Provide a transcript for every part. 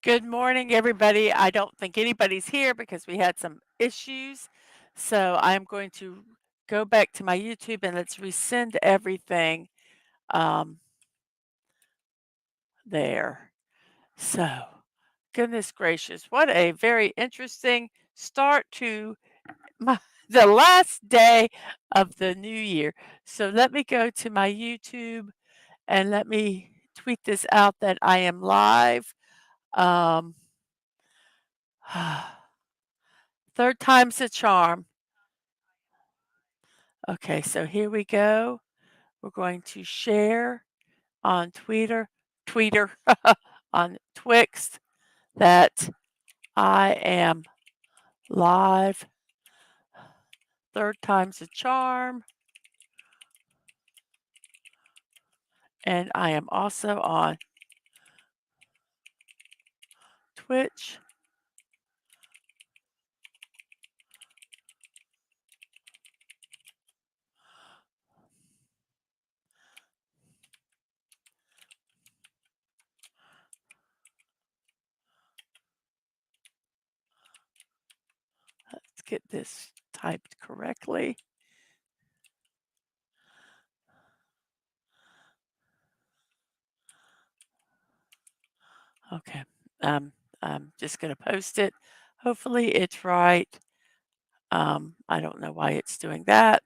Good morning, everybody. I don't think anybody's here because we had some issues. So I'm going to go back to my YouTube and let's resend everything um, there. So, goodness gracious, what a very interesting start to my, the last day of the new year. So let me go to my YouTube and let me tweet this out that I am live. Um, Third time's a charm. Okay, so here we go. We're going to share on Twitter, on Twix that I am live. Third time's a charm. And I am also on Twitch. Let's get this typed correctly. Okay, I'm just going to post it. Hopefully it's right. I don't know why it's doing that,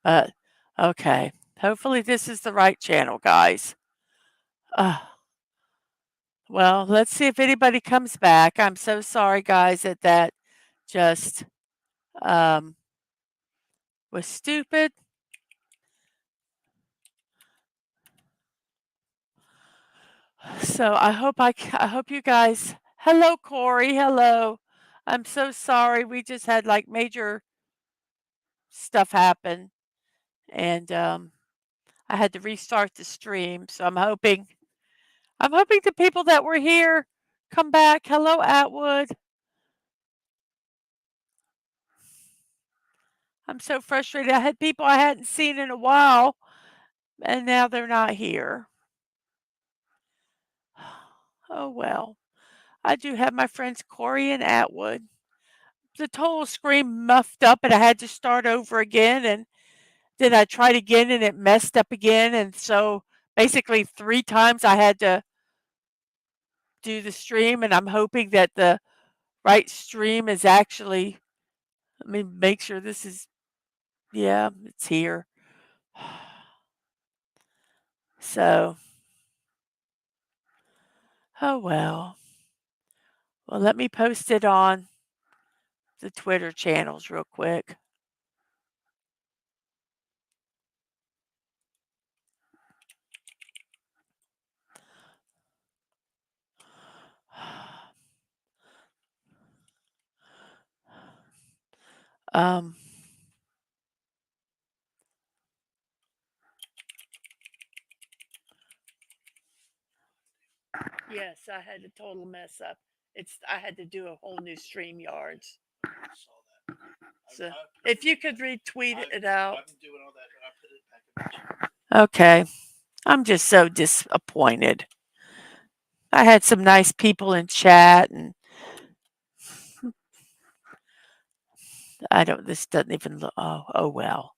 but okay. Hopefully this is the right channel, guys. Well, let's see if anybody comes back. I'm so sorry, guys, that just um, was stupid. So I hope you guys. Hello, Corey. Hello. I'm so sorry. We just had like major stuff happen, and I had to restart the stream. So I'm hoping the people that were here come back. Hello, Atwood. I'm so frustrated. I had people I hadn't seen in a while, and now they're not here. Oh well. I do have my friends Corey and Atwood. The total screen muffed up and I had to start over again, and then I tried again and it messed up again, and so basically 3 times I had to do the stream, and I'm hoping that the right stream is actually, let me make sure this is, yeah, it's here. So, oh well. Well, let me post it on the Twitter channels real quick. Um, yes, I had a total mess up. I had to do a whole new stream yards. So if you could retweet it out. Okay. I'm just so disappointed. I had some nice people in chat and this doesn't even look, oh well.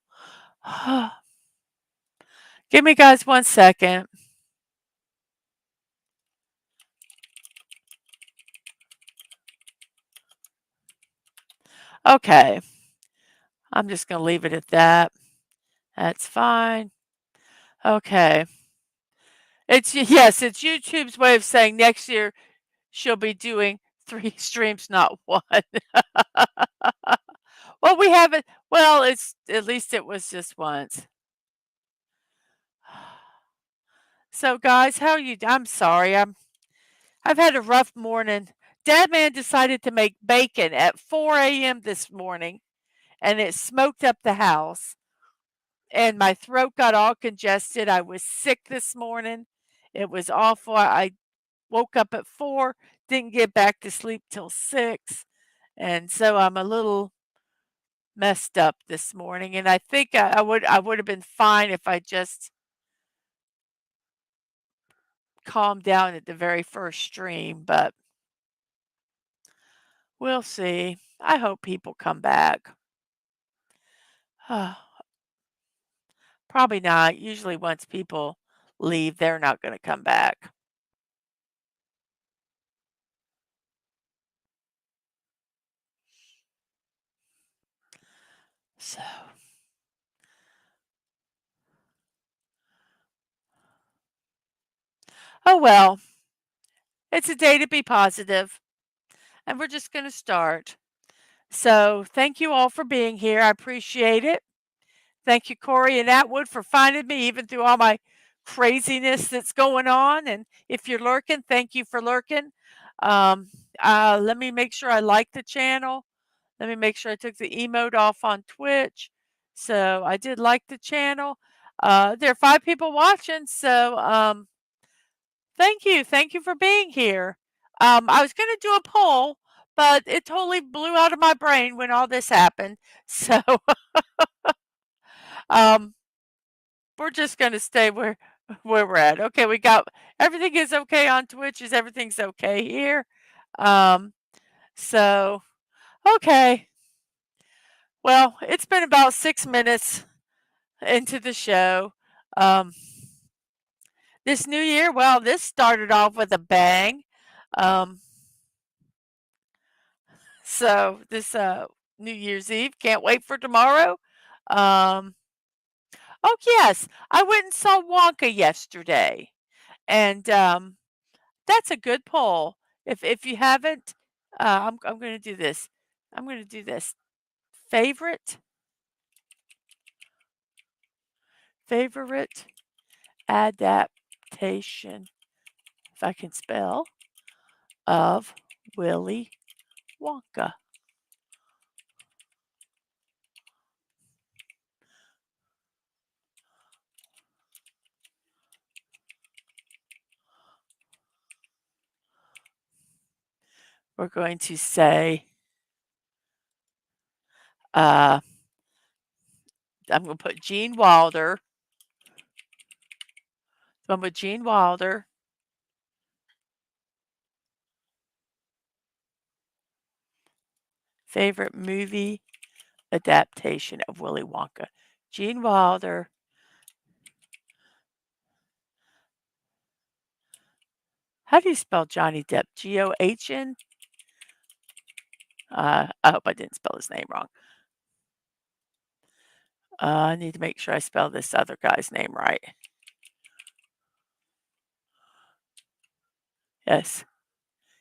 Give me guys 1 second. Okay. I'm just going to leave it at that. That's fine. Okay. It's YouTube's way of saying next year she'll be doing 3 streams, not 1. Well, we haven't. Well, it's at least it was just once. So, guys, how are you? I'm sorry. I've had a rough morning. Dadman decided to make bacon at 4 a.m. this morning, and it smoked up the house. And my throat got all congested. I was sick this morning. It was awful. I woke up at 4, didn't get back to sleep till 6, and so I'm a little messed up this morning. And I think I would have been fine if I just calmed down at the very first stream, but We'll see. I hope people come back. Probably not. Usually once people leave, they're not gonna come back. So, oh well, it's a day to be positive, and we're just gonna start. So, thank you all for being here. I appreciate it. Thank you, Corey and Atwood, for finding me even through all my craziness that's going on. And if you're lurking, thank you for lurking. Um, let me make sure I like the channel. Let me make sure I took the emote off on Twitch. So I did like the channel. There are 5 people watching, so thank you. Thank you for being here. I was going to do a poll, but it totally blew out of my brain when all this happened. So um, we're just going to stay where we're at. Okay, we got everything is okay on Twitch. Is everything's okay here? Um, so okay. Well, it's been about 6 minutes into the show. Um, this new year, well, this started off with a bang. Um, so this New Year's Eve, can't wait for tomorrow. Um, oh yes, I went and saw Wonka yesterday, and that's a good poll. If you haven't, I'm going to do this. I'm going to do this. Favorite favorite adaptation, if I can spell, of Willy Wonka. We're going to say, uh, I'm going to put Gene Wilder. So I'm with Gene Wilder. Favorite movie adaptation of Willy Wonka. Gene Wilder. How do you spell Johnny Depp? Gohn? I hope I didn't spell his name wrong. I need to make sure I spell this other guy's name right. Yes.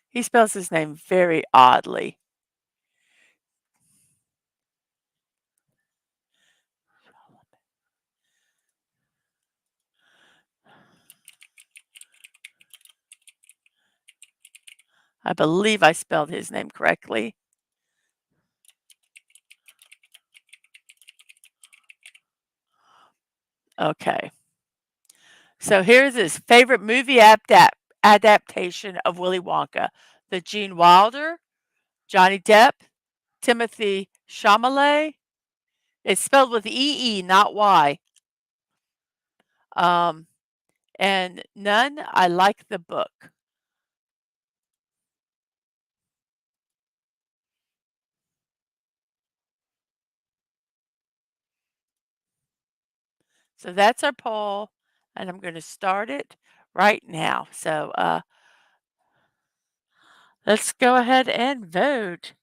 He spells his name very oddly. I believe I spelled his name correctly. Okay. So here's his favorite movie adaptation of Willy Wonka. The Gene Wilder, Johnny Depp, Timothy Chalamet. It's spelled with E-E, not Y. Um, and none, I like the book. So that's our poll, and I'm going to start it right now. So let's go ahead and vote.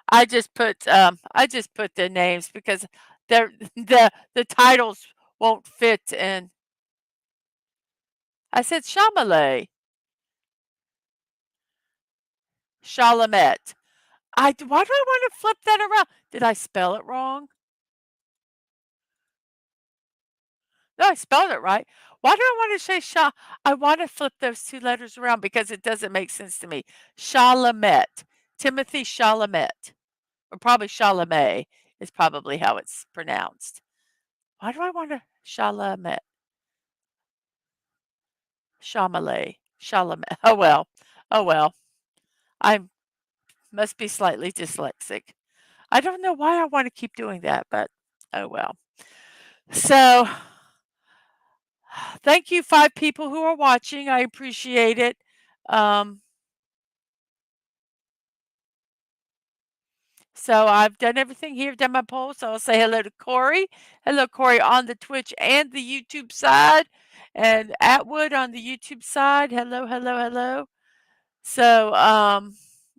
I just put the names because they're the titles won't fit in. I said Chalamet. Chalamet. Why do I want to flip that around? Did I spell it wrong? No, I spelled it right. Why do I want to say I want to flip those 2 letters around because it doesn't make sense to me. Chalamet. Timothy Chalamet. Or probably Chalamet is probably how it's pronounced. Why do I want to Chalamet? Chalamet. Chalamet. Oh well. Oh well. I must be slightly dyslexic. I don't know why I want to keep doing that, but oh well. So, thank you 5 people who are watching. I appreciate it. Um, So I've done everything here, done my poll. So I'll say hello to Corey. Hello, Corey, on the Twitch and the YouTube side, and Atwood on the YouTube side. Hello, hello, hello. So,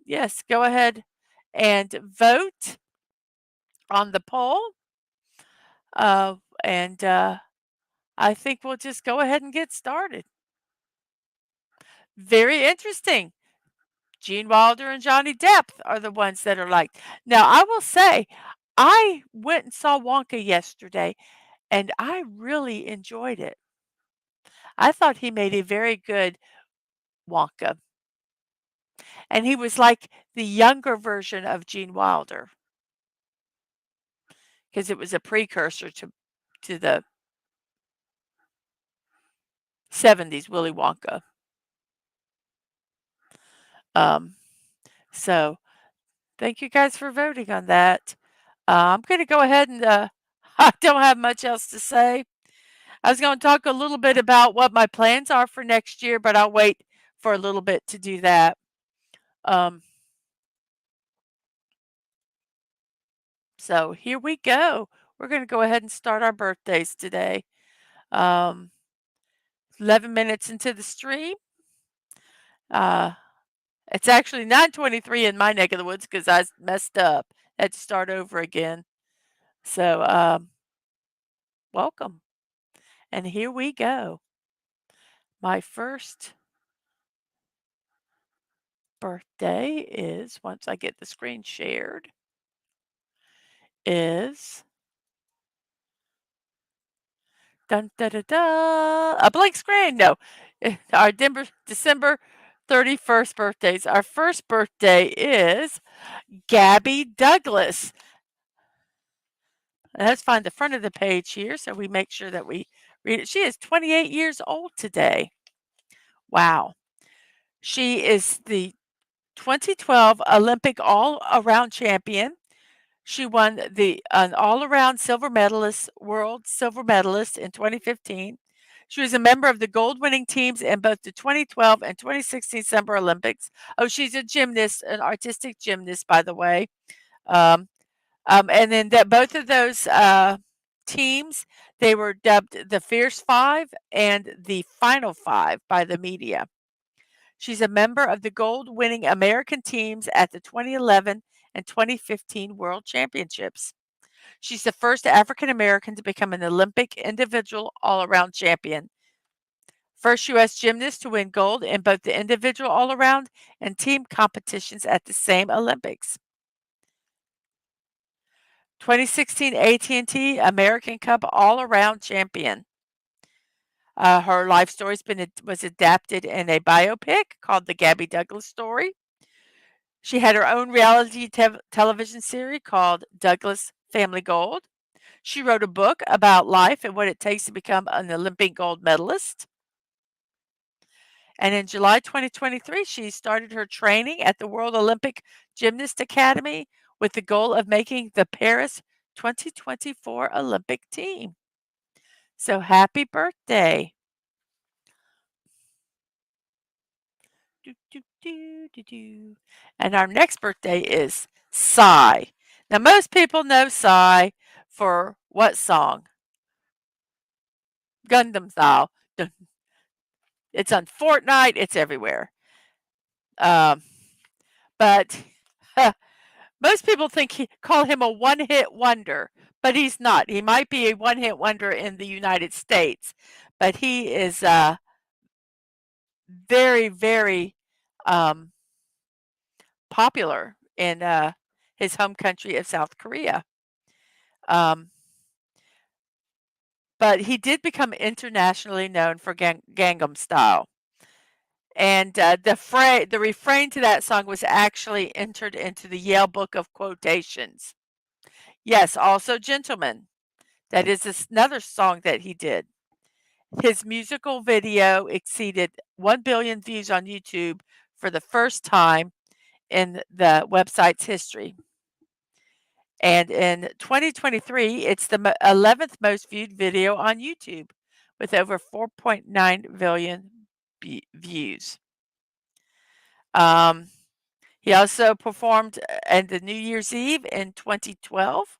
yes, go ahead and vote on the poll. Uh, and I think we'll just go ahead and get started. Very interesting. Gene Wilder and Johnny Depp are the ones that are liked. Now, I will say, I went and saw Wonka yesterday, and I really enjoyed it. I thought he made a very good Wonka, and he was like the younger version of Gene Wilder because it was a precursor to the 70s Willy Wonka. Um, so thank you guys for voting on that. I'm going to go ahead and I don't have much else to say. I was going to talk a little bit about what my plans are for next year, but I'll wait for a little bit to do that. So here we go. We're going to go ahead and start our birthdays today. 11 minutes into the stream. It's actually 9:23 in my neck of the woods because I messed up. Had to start over again. So, welcome. And here we go. My first birthday is, once I get the screen shared, is dun da da da a blank screen. No, our December 31st birthdays. Our first birthday is Gabby Douglas. Let's find the front of the page here so we make sure that we read it. She is 28 years old today. Wow. She is the 2012 Olympic all-around champion. She won an all-around world silver medalist in 2015. She was a member of the gold-winning teams in both the 2012 and 2016 Summer Olympics. Oh, she's a gymnast, an artistic gymnast, by the way. And then both of those teams, they were dubbed the Fierce Five and the Final Five by the media. She's a member of the gold-winning American teams at the 2011 and 2015 World Championships. She's the first African American to become an Olympic individual all-around champion. First U.S. gymnast to win gold in both the individual all-around and team competitions at the same Olympics. 2016 AT&T American Cup all-around champion. Her life story was adapted in a biopic called The Gabby Douglas Story. She had her own reality television series called Douglas Family Gold. She wrote a book about life and what it takes to become an Olympic gold medalist. And in July 2023, she started her training at the World Olympic Gymnast Academy with the goal of making the Paris 2024 Olympic team. So happy birthday. And our next birthday is Psy. Now, most people know Psy for what song? Gundam Style. It's on Fortnite. It's everywhere. But most people call him a one-hit wonder, but he's not. He might be a one-hit wonder in the United States, but he is very, very popular in his home country of South Korea. But he did become internationally known for Gangnam Style. And the refrain to that song was actually entered into the Yale Book of Quotations. Yes, also Gentleman. That is another song that he did. His musical video exceeded 1 billion views on YouTube for the first time in the website's history. And in 2023, it's the 11th most viewed video on YouTube with over 4.9 billion views. He also performed at the New Year's Eve in 2012.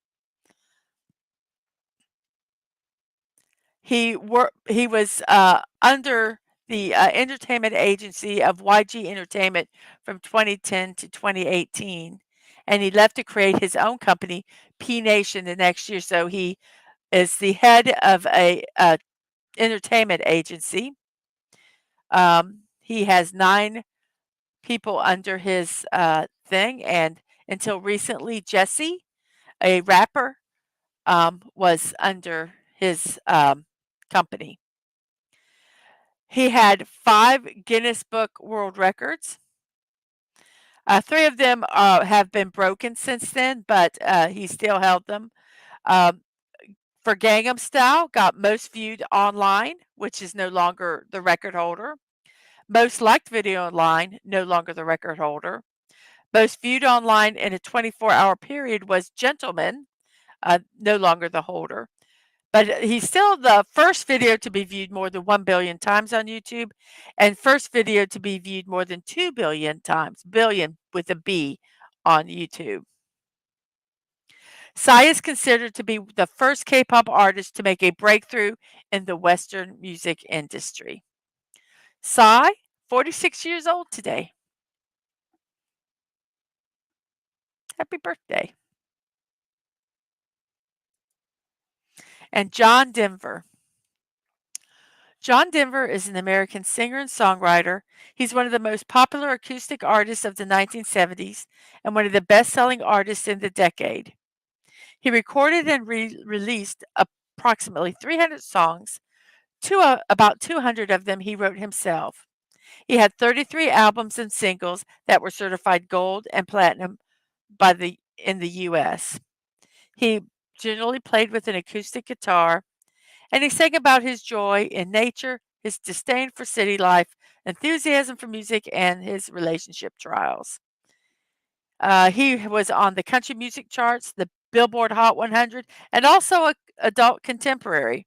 He was under the entertainment agency of YG Entertainment from 2010 to 2018, and he left to create his own company, P Nation, the next year. So he is the head of a entertainment agency. He has 9 people under his thing, and until recently, Jesse, a rapper, was under his company. He had 5 Guinness Book World Records. 3 of them have been broken since then, but he still held them. Um, for Gangnam Style, got most viewed online, which is no longer the record holder. Most liked video online, no longer the record holder. Most viewed online in a 24-hour period was Gentleman, no longer the holder. But he's still the first video to be viewed more than 1 billion times on YouTube, and first video to be viewed more than 2 billion times, billion with a B, on YouTube. Psy is considered to be the first K-pop artist to make a breakthrough in the Western music industry. Psy, 46 years old today. Happy birthday. And John Denver. John Denver is an American singer and songwriter. He's one of the most popular acoustic artists of the 1970s and one of the best-selling artists in the decade. He recorded and released approximately 300 songs. About 200 of them he wrote himself. He had 33 albums and singles that were certified gold and platinum in the US. He generally played with an acoustic guitar, and he sang about his joy in nature, his disdain for city life, enthusiasm for music, and his relationship trials. He was on the country music charts, the Billboard Hot 100, and also adult contemporary.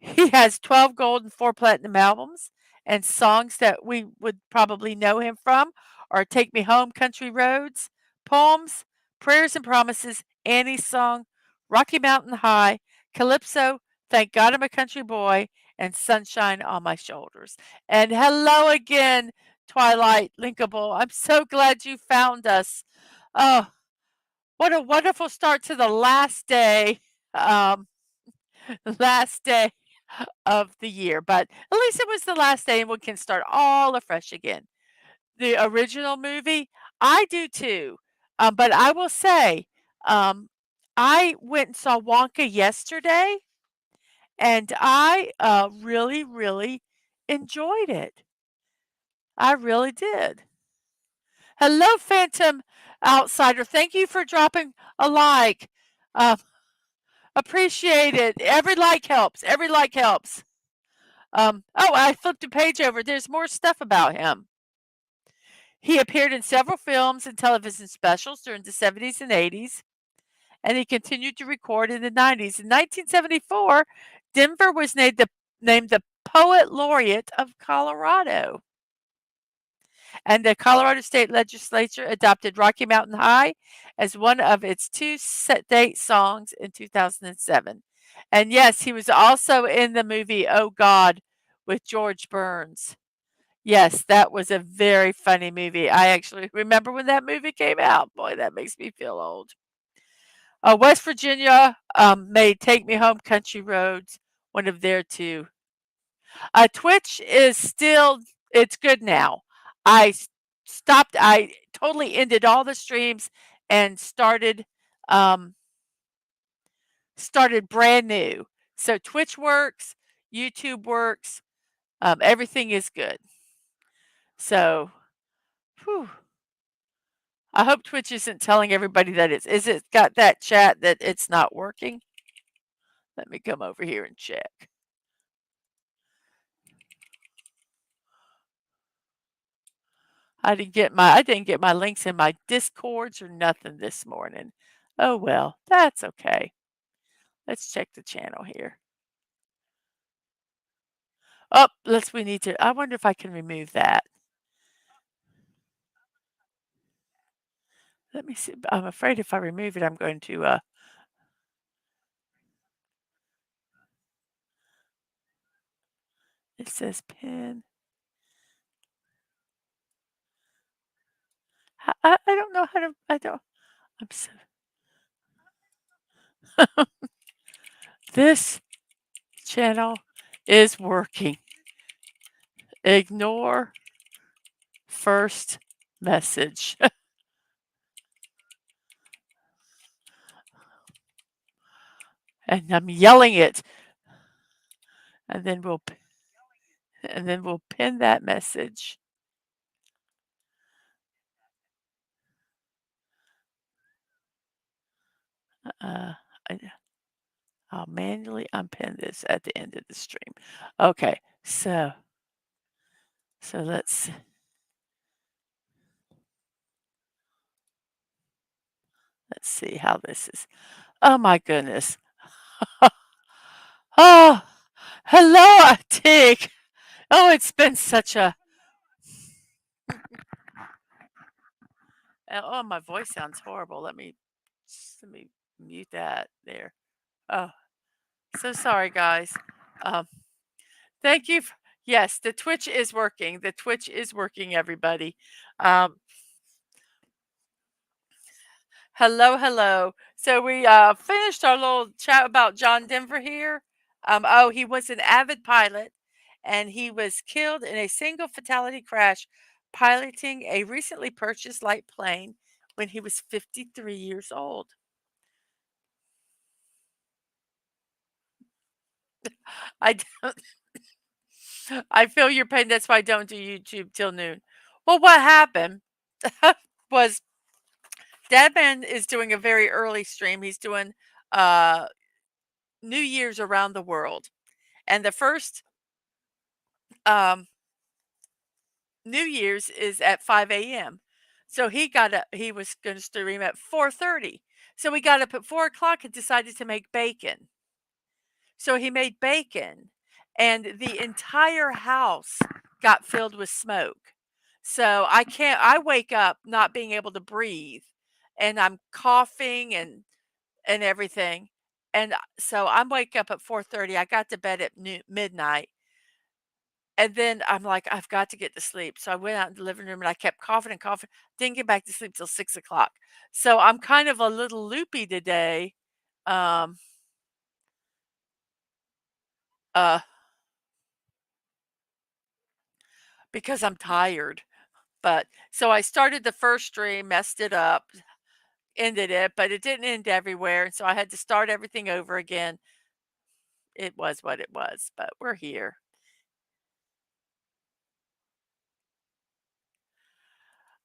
He has 12 gold and 4 platinum albums, and songs that we would probably know him from are Take Me Home, Country Roads, Poems, Prayers and Promises, Annie's Song, Rocky Mountain High, Calypso, Thank God I'm a Country Boy, and Sunshine on My Shoulders. And hello again, Twilight Linkable. I'm so glad you found us. Oh, what a wonderful start to the last day. Um, last day of the year, but at least it was the last day and we can start all afresh again. The original movie, I do too. But I will say, um, I went and saw Wonka yesterday and I really, really enjoyed it. I really did. Hello, Phantom Outsider. Thank you for dropping a like. Uh, appreciate it. Every like helps. Every like helps. Oh, I flipped a page over. There's more stuff about him. He appeared in several films and television specials during the 70s and 80s, and he continued to record in the 90s. In 1974, Denver was named the Poet Laureate of Colorado. And the Colorado State Legislature adopted Rocky Mountain High as one of its 2 state songs in 2007. And yes, he was also in the movie Oh God with George Burns. Yes, that was a very funny movie. I actually remember when that movie came out. Boy, that makes me feel old. West Virginia made Take Me Home Country Roads one of their 2. Twitch is still, it's good now. I totally ended all the streams and um, started brand new. So Twitch works, YouTube works, everything is good. So, whew. I hope Twitch isn't telling everybody that is it got that chat that it's not working? Let me come over here and check. I didn't get my links in my Discords or nothing this morning. Oh well, that's okay. Let's check the channel here. Oh, we need to I wonder if I can remove that. Let me see. I'm afraid if I remove it, I'm going to, it says pin. I don't know how to, I don't, I'm so, this channel is working. Ignore first message. And I'm yelling it. And then we'll pin that message. Uh, I, I'll manually unpin this at the end of the stream. Okay, so let's see how this is. Oh my goodness. Oh, hello, Tig. Oh, it's been such a. Oh, my voice sounds horrible. Let me mute that there. Oh, so sorry, guys. Um, thank you. Yes, the Twitch is working. The Twitch is working, everybody. Um, hello, hello. So we finished our little chat about John Denver here. Oh, he was an avid pilot and he was killed in a single fatality crash piloting a recently purchased light plane when he was 53 years old. I don't, I feel your pain. That's why I don't do YouTube till noon. Well, what happened was Dadman is doing a very early stream. He's doing uh New Year's around the world. And the first um New Year's is at 5 a.m. So he was going to stream at 4:30. So we got up at 4 o'clock and decided to make bacon. So he made bacon and the entire house got filled with smoke. So I wake up not being able to breathe and I'm coughing and everything. And so I'm wake up at 4:30. I got to bed at midnight. And then I'm like, I've got to get to sleep. So I went out in the living room and I kept coughing and coughing. Didn't get back to sleep till 6 o'clock. So I'm kind of a little loopy today. Um, uh, because I'm tired. But so I started the first stream, messed it up, ended it, but it didn't end everywhere. And so I had to start everything over again. It was what it was, but we're here.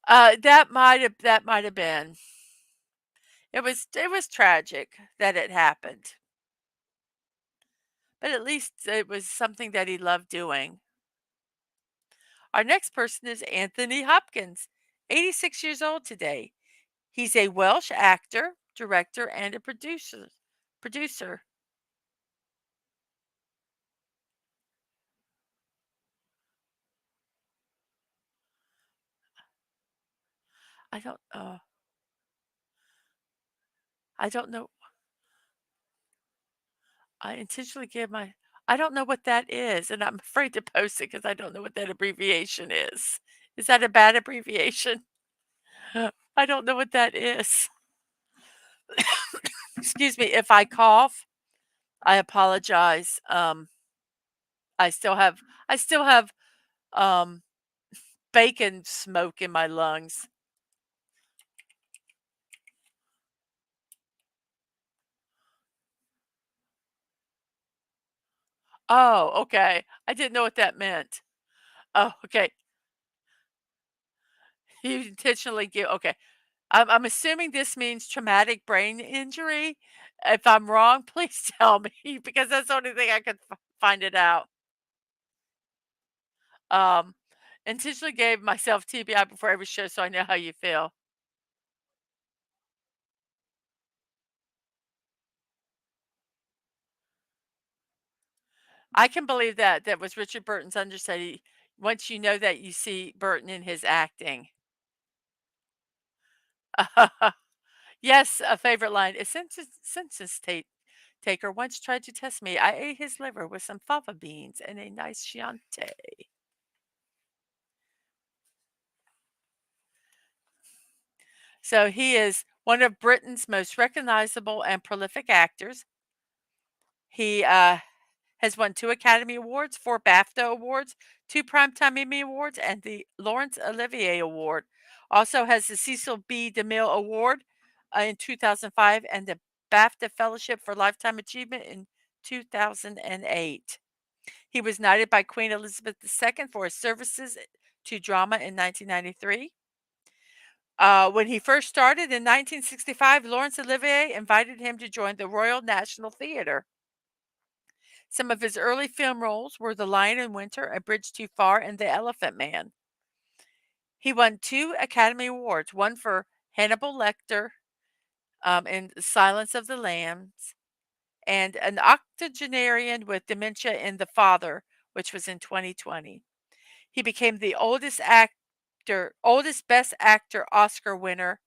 That might have been. It was tragic that it happened. But at least it was something that he loved doing. Our next person is Anthony Hopkins, 86 years old today. He's a Welsh actor, director, and a producer. I don't I don't know. I intentionally gave my I don't know what that is, and I'm afraid to post it because I don't know what that abbreviation is. Is that a bad abbreviation? I don't know what that is. Excuse me, if I cough, I apologize. I still have um bacon smoke in my lungs. Oh, okay. I didn't know what that meant. Oh, okay. You intentionally give okay. I'm assuming this means traumatic brain injury. If I'm wrong, please tell me because that's the only thing I could find it out. Um, intentionally gave myself TBI before every show, so I know how you feel. I can believe that. That was Richard Burton's understudy. Once you know that, you see Burton in his acting. Yes, a favorite line. A taker once tried to test me. I ate his liver with some fava beans and a nice Chianti. So he is one of Britain's most recognizable and prolific actors. He has won 2 Academy Awards, 4 BAFTA Awards, 2 Primetime Emmy Awards, and the Laurence Olivier Award. Also has the Cecil B. DeMille Award in 2005 and the BAFTA Fellowship for Lifetime Achievement in 2008. He was knighted by Queen Elizabeth II for his services to drama in 1993. When he first started in 1965, Laurence Olivier invited him to join the Royal National Theatre. Some of his early film roles were The Lion in Winter, A Bridge Too Far, and The Elephant Man. He won 2 Academy Awards, one for Hannibal Lecter in Silence of the Lambs, and an octogenarian with dementia in The Father, which was in 2020. He became the oldest Best Actor Oscar winner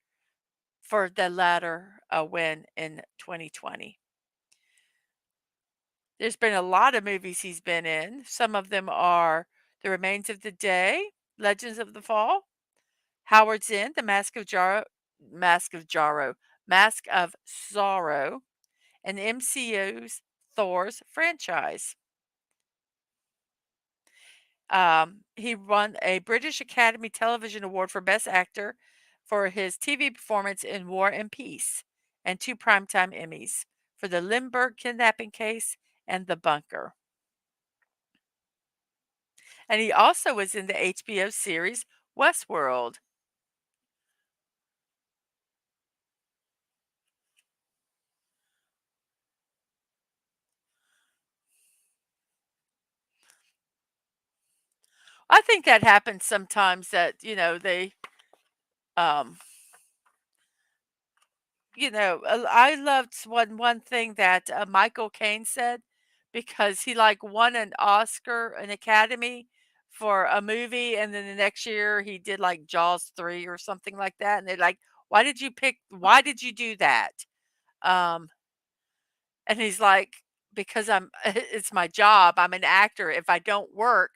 for the latter win in 2020. There's been a lot of movies he's been in. Some of them are The Remains of the Day, Legends of the Fall, Howard's End, The Mask of Sorrow, and MCU's Thor's franchise. He won a British Academy Television Award for Best Actor for his TV performance in War and Peace, and 2 Primetime Emmys for the Lindbergh kidnapping case and The Bunker. And he also was in the HBO series Westworld. I think that happens sometimes that, they, um, I loved one thing that Michael Caine said because he like won an Oscar, an Academy for a movie, and then the next year he did like Jaws 3 or something like that. And they're like, why did you do that? Um, and he's like, because it's my job. I'm an actor. If I don't work,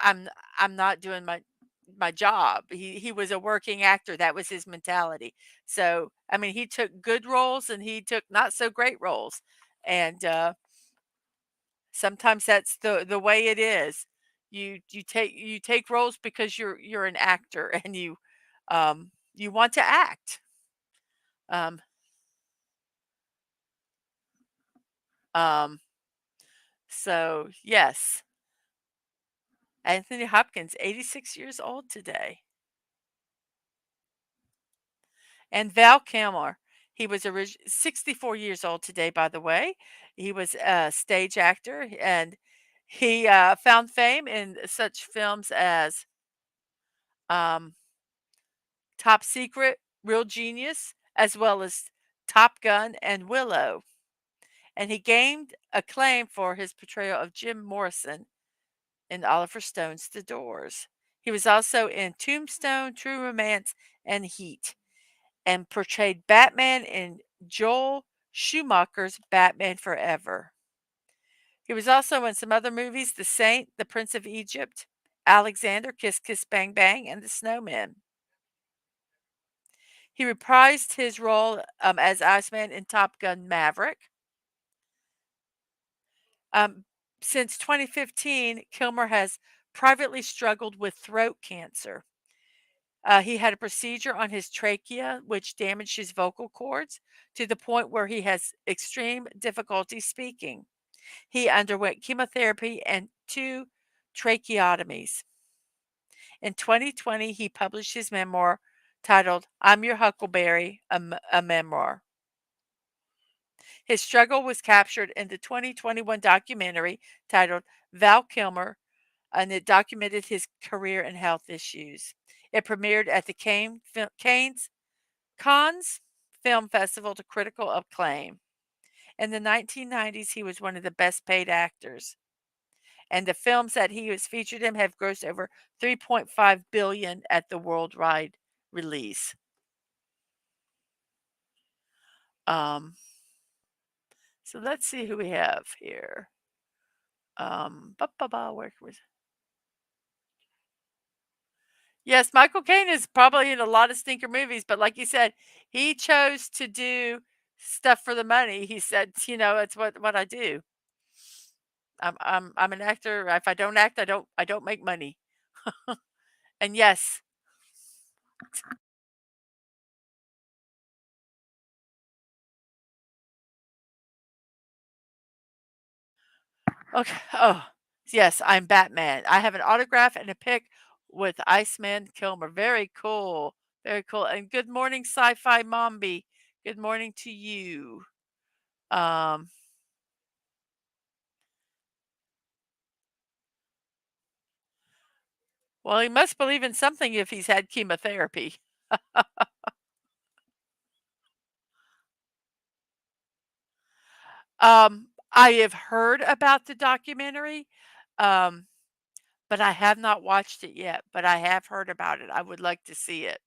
I'm I'm not doing my job. He was a working actor. That was his mentality. So, I mean, he took good roles and he took not so great roles. And sometimes that's the way it is. You take roles because you're an actor and you want to act. Um um so yes, Anthony Hopkins, 86 years old today. And Val Kilmer, he was 64 years old today, by the way. He was a stage actor, and he found fame in such films as um, Top Secret, Real Genius, as well as Top Gun and Willow. And he gained acclaim for his portrayal of Jim Morrison in Oliver Stone's The Doors. He was also in Tombstone, True Romance, and Heat, and portrayed Batman in Joel Schumacher's Batman Forever. He was also in some other movies: The Saint, The Prince of Egypt, Alexander, Kiss Kiss Bang Bang, and The Snowman. He reprised his role as Iceman in Top Gun Maverick. Um, since 2015, Kilmer has privately struggled with throat cancer. He had a procedure on his trachea, which damaged his vocal cords to the point where he has extreme difficulty speaking. He underwent chemotherapy and 2 tracheotomies. In 2020, he published his memoir titled I'm Your Huckleberry, a Memoir. His struggle was captured in the 2021 documentary titled Val Kilmer, and it documented his career and health issues. It premiered at the Cannes Film Festival to critical acclaim. In the 1990s, he was one of the best paid actors, and the films that he was featured in have grossed over 3.5 billion at the worldwide release. Um, so let's see who we have here. Where was Yes, Michael Caine is probably in a lot of stinker movies, but like you said, he chose to do stuff for the money. He said, "It's what I do. I'm an actor. If I don't act, I don't make money." And yes, okay. Oh, yes, I'm Batman. I have an autograph and a pic with Iceman Kilmer. Very cool. Very cool. And good morning, Sci-Fi Mombi. Good morning to you. Um, well, he must believe in something if he's had chemotherapy. I have heard about the documentary, um, but I have not watched it yet, but I have heard about it. I would like to see it.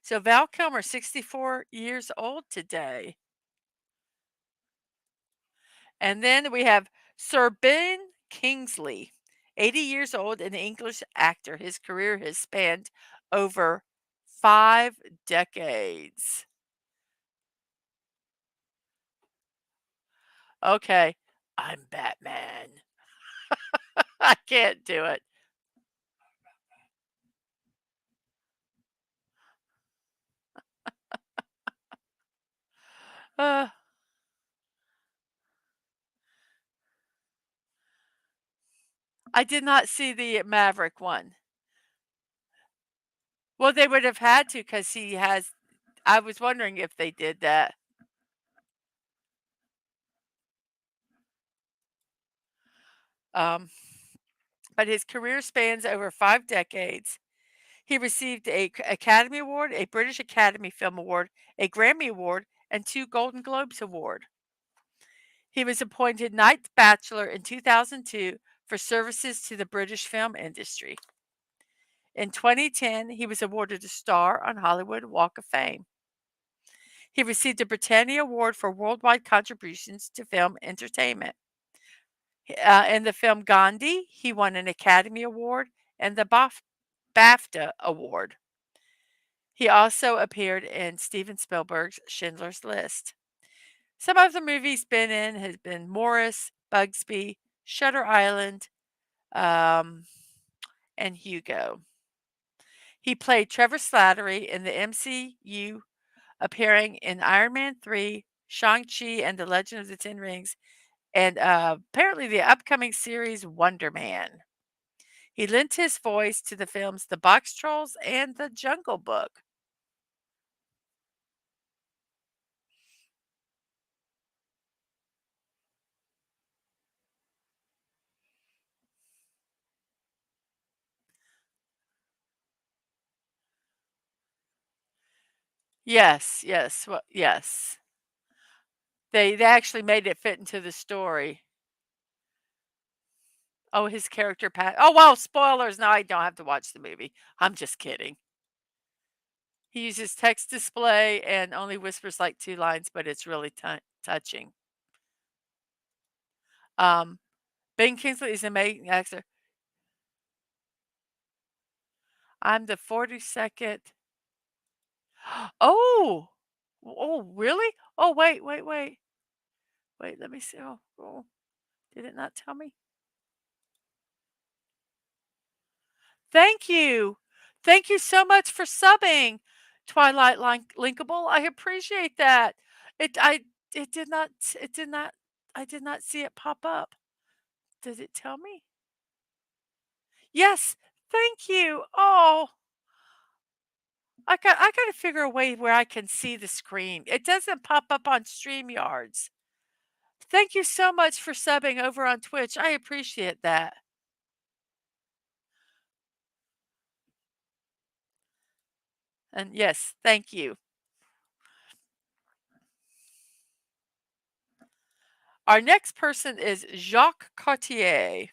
So Val Kilmer, 64 years old today. And then we have Sir Ben Kingsley, 80 years old, an English actor. His career has spanned over 5 decades. Okay, I'm Batman. I can't do it. Uh, I did not see the Maverick one. Well, they would have had to because he has. I was wondering if they did that. Um, but his career spans over 5 decades. He received a Academy Award, a British Academy Film Award, a Grammy Award, and 2 Golden Globes Award. He was appointed Ninth Bachelor in 2002 for services to the British film industry. In 2010, he was awarded a star on Hollywood Walk of Fame. He received a Britannia Award for worldwide contributions to film entertainment. In the film Gandhi, he won an Academy Award and the BAFTA Award. He also appeared in Steven Spielberg's Schindler's List. Some of the movies been in has been Morris, Bugsby, Shutter Island, um, and Hugo. He played Trevor Slattery in the MCU, appearing in Iron Man 3, Shang-Chi and the Legend of the Ten Rings, and apparently the upcoming series Wonder Man. He lent his voice to the films The Box Trolls and The Jungle Book. Yes, yes, well, yes. They actually made it fit into the story. Oh, his character oh, well, spoilers. Now I don't have to watch the movie. I'm just kidding. He uses text display and only whispers like 2 lines, but it's really touching. Um, Ben Kingsley is an amazing actor. I'm the 42nd. Oh! Oh, really? Oh, wait, wait, wait. Wait, let me see. Oh, did it not tell me? Thank you. Thank you so much for subbing, Twilight Linkable. I appreciate that. It I it did not I did not see it pop up. Did it tell me? Yes, thank you. Oh, I got to figure a way where I can see the screen. It doesn't pop up on StreamYards. Thank you so much for subbing over on Twitch. I appreciate that. And yes, thank you. Our next person is Jacques Cartier.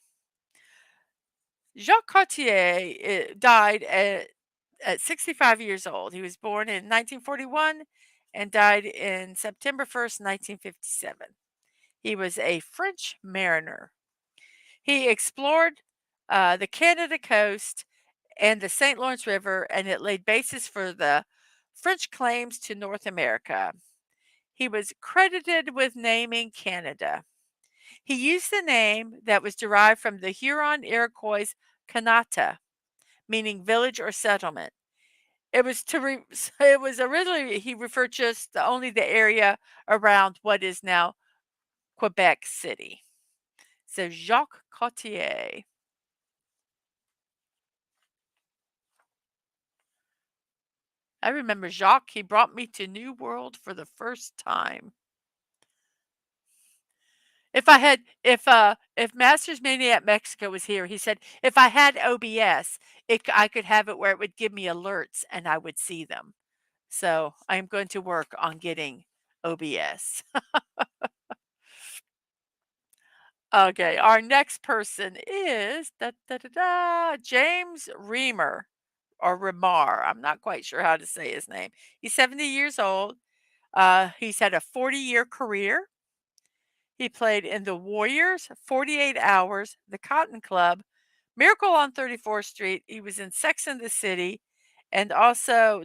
Jacques Cartier died at 65 years old. He was born in 1941 and died in September 1st, 1957. He was a French mariner. He explored the Canada coast and the St. Lawrence River, and it laid basis for the French claims to North America. He was credited with naming Canada. He used the name that was derived from the Huron Iroquois Kanata, meaning village or settlement. It was it was originally he referred just only the area around what is now Quebec City. So Jacques Cartier. I remember Jacques, he brought me to New World for the first time. If Masters Mania at Mexico was here, he said if I had OBS, I could have it where it would give me alerts and I would see them. So I am going to work on getting OBS. Okay, our next person is James Reamer or Remar. I'm not quite sure how to say his name. He's 70 years old. He's had a 40-year career. He played in The Warriors, 48 Hours, The Cotton Club, Miracle on 34th Street. He was in Sex and the City, and also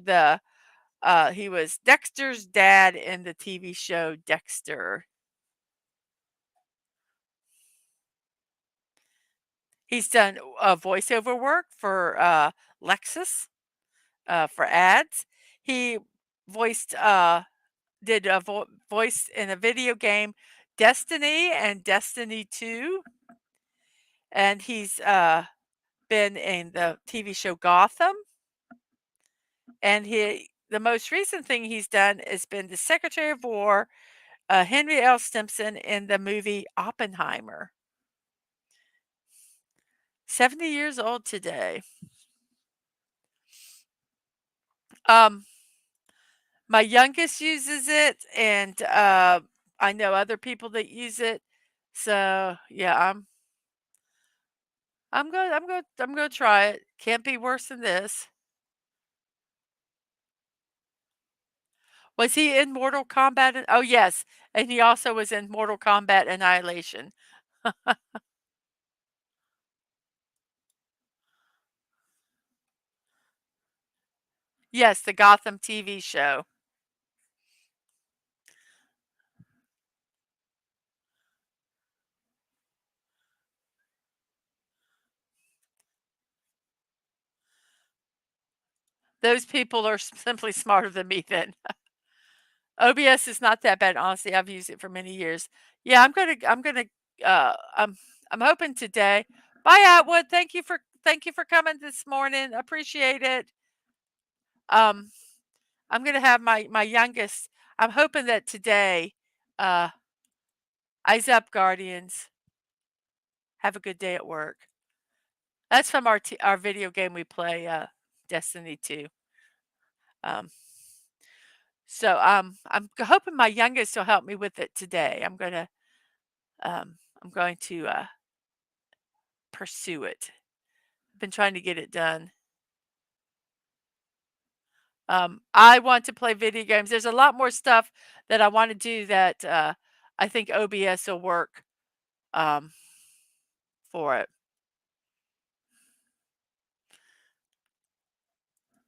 he was Dexter's dad in the TV show Dexter. He's done voiceover work for Lexus for ads. He voiced did a voice in a video game Destiny and Destiny 2, and he's been in the TV show Gotham, and the most recent thing he's done has been the Secretary of War, Henry L. Stimson in the movie Oppenheimer. 70 years old today. Um, my youngest uses it, and I know other people that use it. So yeah, I'm going to try it. Can't be worse than this. Was he in Mortal Kombat? Oh yes, and he also was in Mortal Kombat Annihilation. Yes, the Gotham TV show. Those people are simply smarter than me then. OBS is not that bad, honestly. I've used it for many years. Yeah, I'm hoping today. Bye, Atwood. Thank you for coming this morning. Appreciate it. Um, I'm gonna have my youngest. I'm hoping that today, uh, Eyes Up Guardians. Have a good day at work. That's from our video game we play, Destiny 2. Um, I'm hoping my youngest will help me with it today. I'm going to pursue it. I've been trying to get it done. I want to play video games. There's a lot more stuff that I want to do that I think OBS will work um, for it.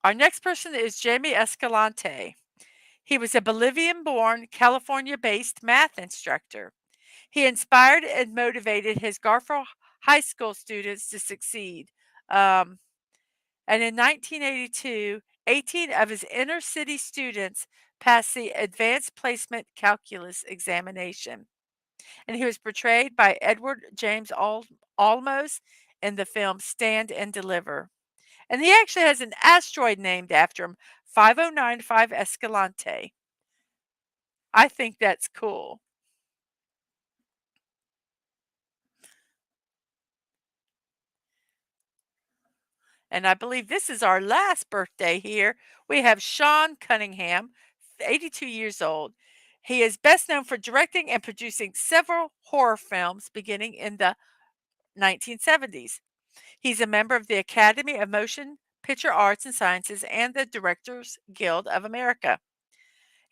Our next person is Jamie Escalante. He was a Bolivian born, California based math instructor. He inspired and motivated his Garfield High School students to succeed. Um, and in 1982, 18 of his inner city students passed the Advanced Placement Calculus examination. And he was portrayed by Edward James Olmos in the film Stand and Deliver. And he actually has an asteroid named after him, 5095 Escalante. I think that's cool. And I believe this is our last birthday here. We have Sean Cunningham, 82 years old. He is best known for directing and producing several horror films beginning in the 1970s. He's a member of the Academy of Motion Picture Arts and Sciences and the Directors Guild of America.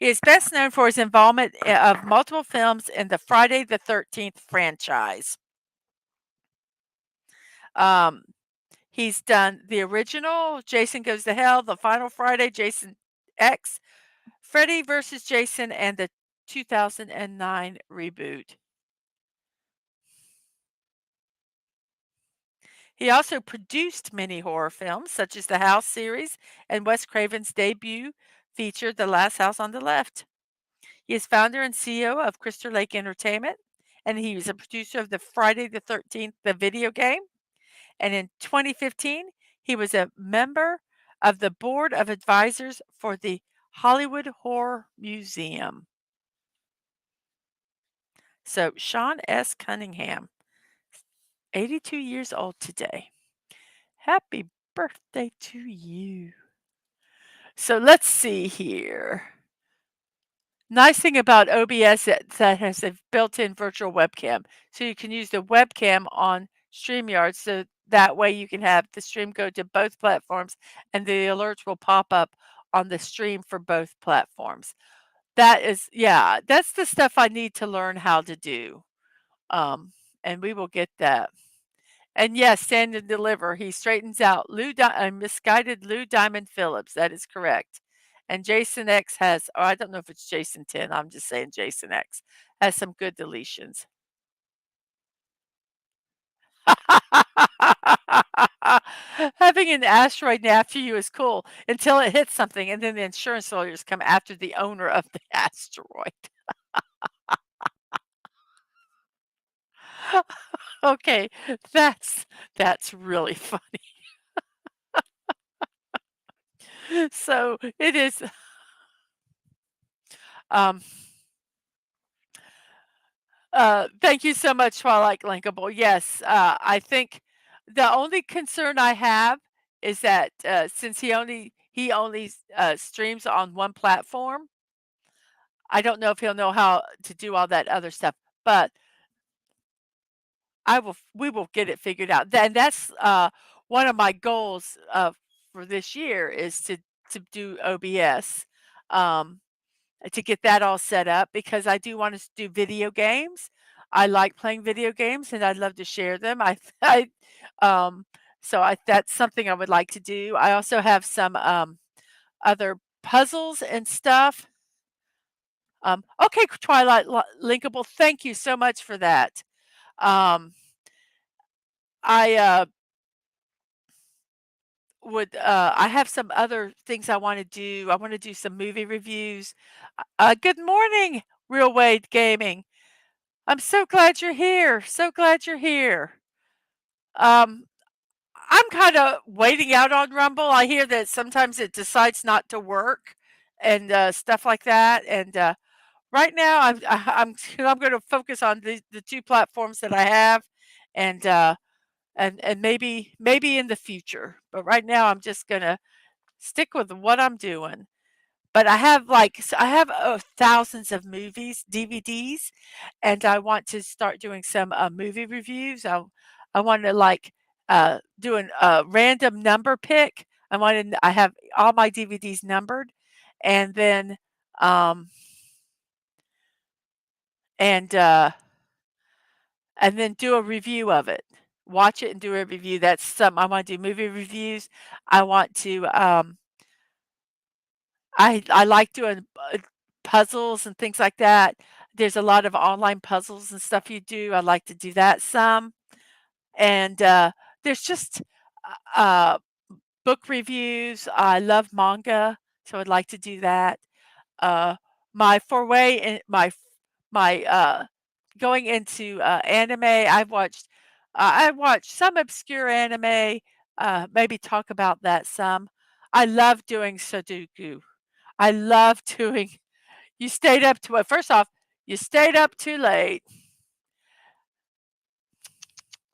He is best known for his involvement of multiple films in the Friday the 13th franchise. Um, he's done the original, Jason Goes to Hell, The Final Friday, Jason X, Freddy vs. Jason, and the 2009 reboot. He also produced many horror films, such as the House series and Wes Craven's debut feature, The Last House on the Left. He is founder and CEO of Crystal Lake Entertainment, and he was a producer of the Friday the 13th, the video game. And in 2015, he was a member of the board of advisors for the Hollywood Horror Museum. So, Sean S. Cunningham, 82 years old today. Happy birthday to you. So, let's see here. Nice thing about OBS that has a built-in virtual webcam. So you can use the webcam on StreamYard, so that way you can have the stream go to both platforms and the alerts will pop up on the stream for both platforms. That is, yeah, that's the stuff I need to learn how to do. And we will get that. And yes, Stand and Deliver. He straightens out misguided Lou Diamond Phillips. That is correct. And Jason X has, or I don't know if it's Jason 10. I'm just saying Jason X has some good deletions. Having an asteroid after you is cool until it hits something, and then the insurance lawyers come after the owner of the asteroid. Okay, that's really funny. So it is. Um, Thank you so much, Twilight Linkable. Yes, I think the only concern I have is that since he only streams on one platform, I don't know if he'll know how to do all that other stuff. But we will get it figured out. And that's one of my goals for this year is to do OBS. Um, to get that all set up because I do want to do video games. I like playing video games and I'd love to share them. I um so I that's something I would like to do. I also have some other puzzles and stuff. Okay, Linkable, thank you so much for that. Um I I have some other things I want to do. I want to do some movie reviews. Good morning, Real Wade Gaming. I'm so glad you're here. So glad you're here. Um, I'm kind of waiting out on Rumble. I hear that sometimes it decides not to work and stuff like that. And right now, I'm going to focus on the two platforms that I have, and and maybe in the future. But right now, I'm just going to stick with what I'm doing. But I have I have thousands of movies, DVDs, and I want to start doing some movie reviews. I want to doing a random number pick. I have all my DVDs numbered, and then um, and uh, and then do a review of it. Watch it and do a review. That's something I want to do. Movie reviews. I want to. I like doing puzzles and things like that. There's a lot of online puzzles and stuff you do. I like to do that some. And there's just uh, book reviews. I love manga, so I'd like to do that. My foray in my going into anime, I've watched some obscure anime. Maybe talk about that some. I love doing Sudoku. I love doing you stayed up to well, first off, you stayed up too late.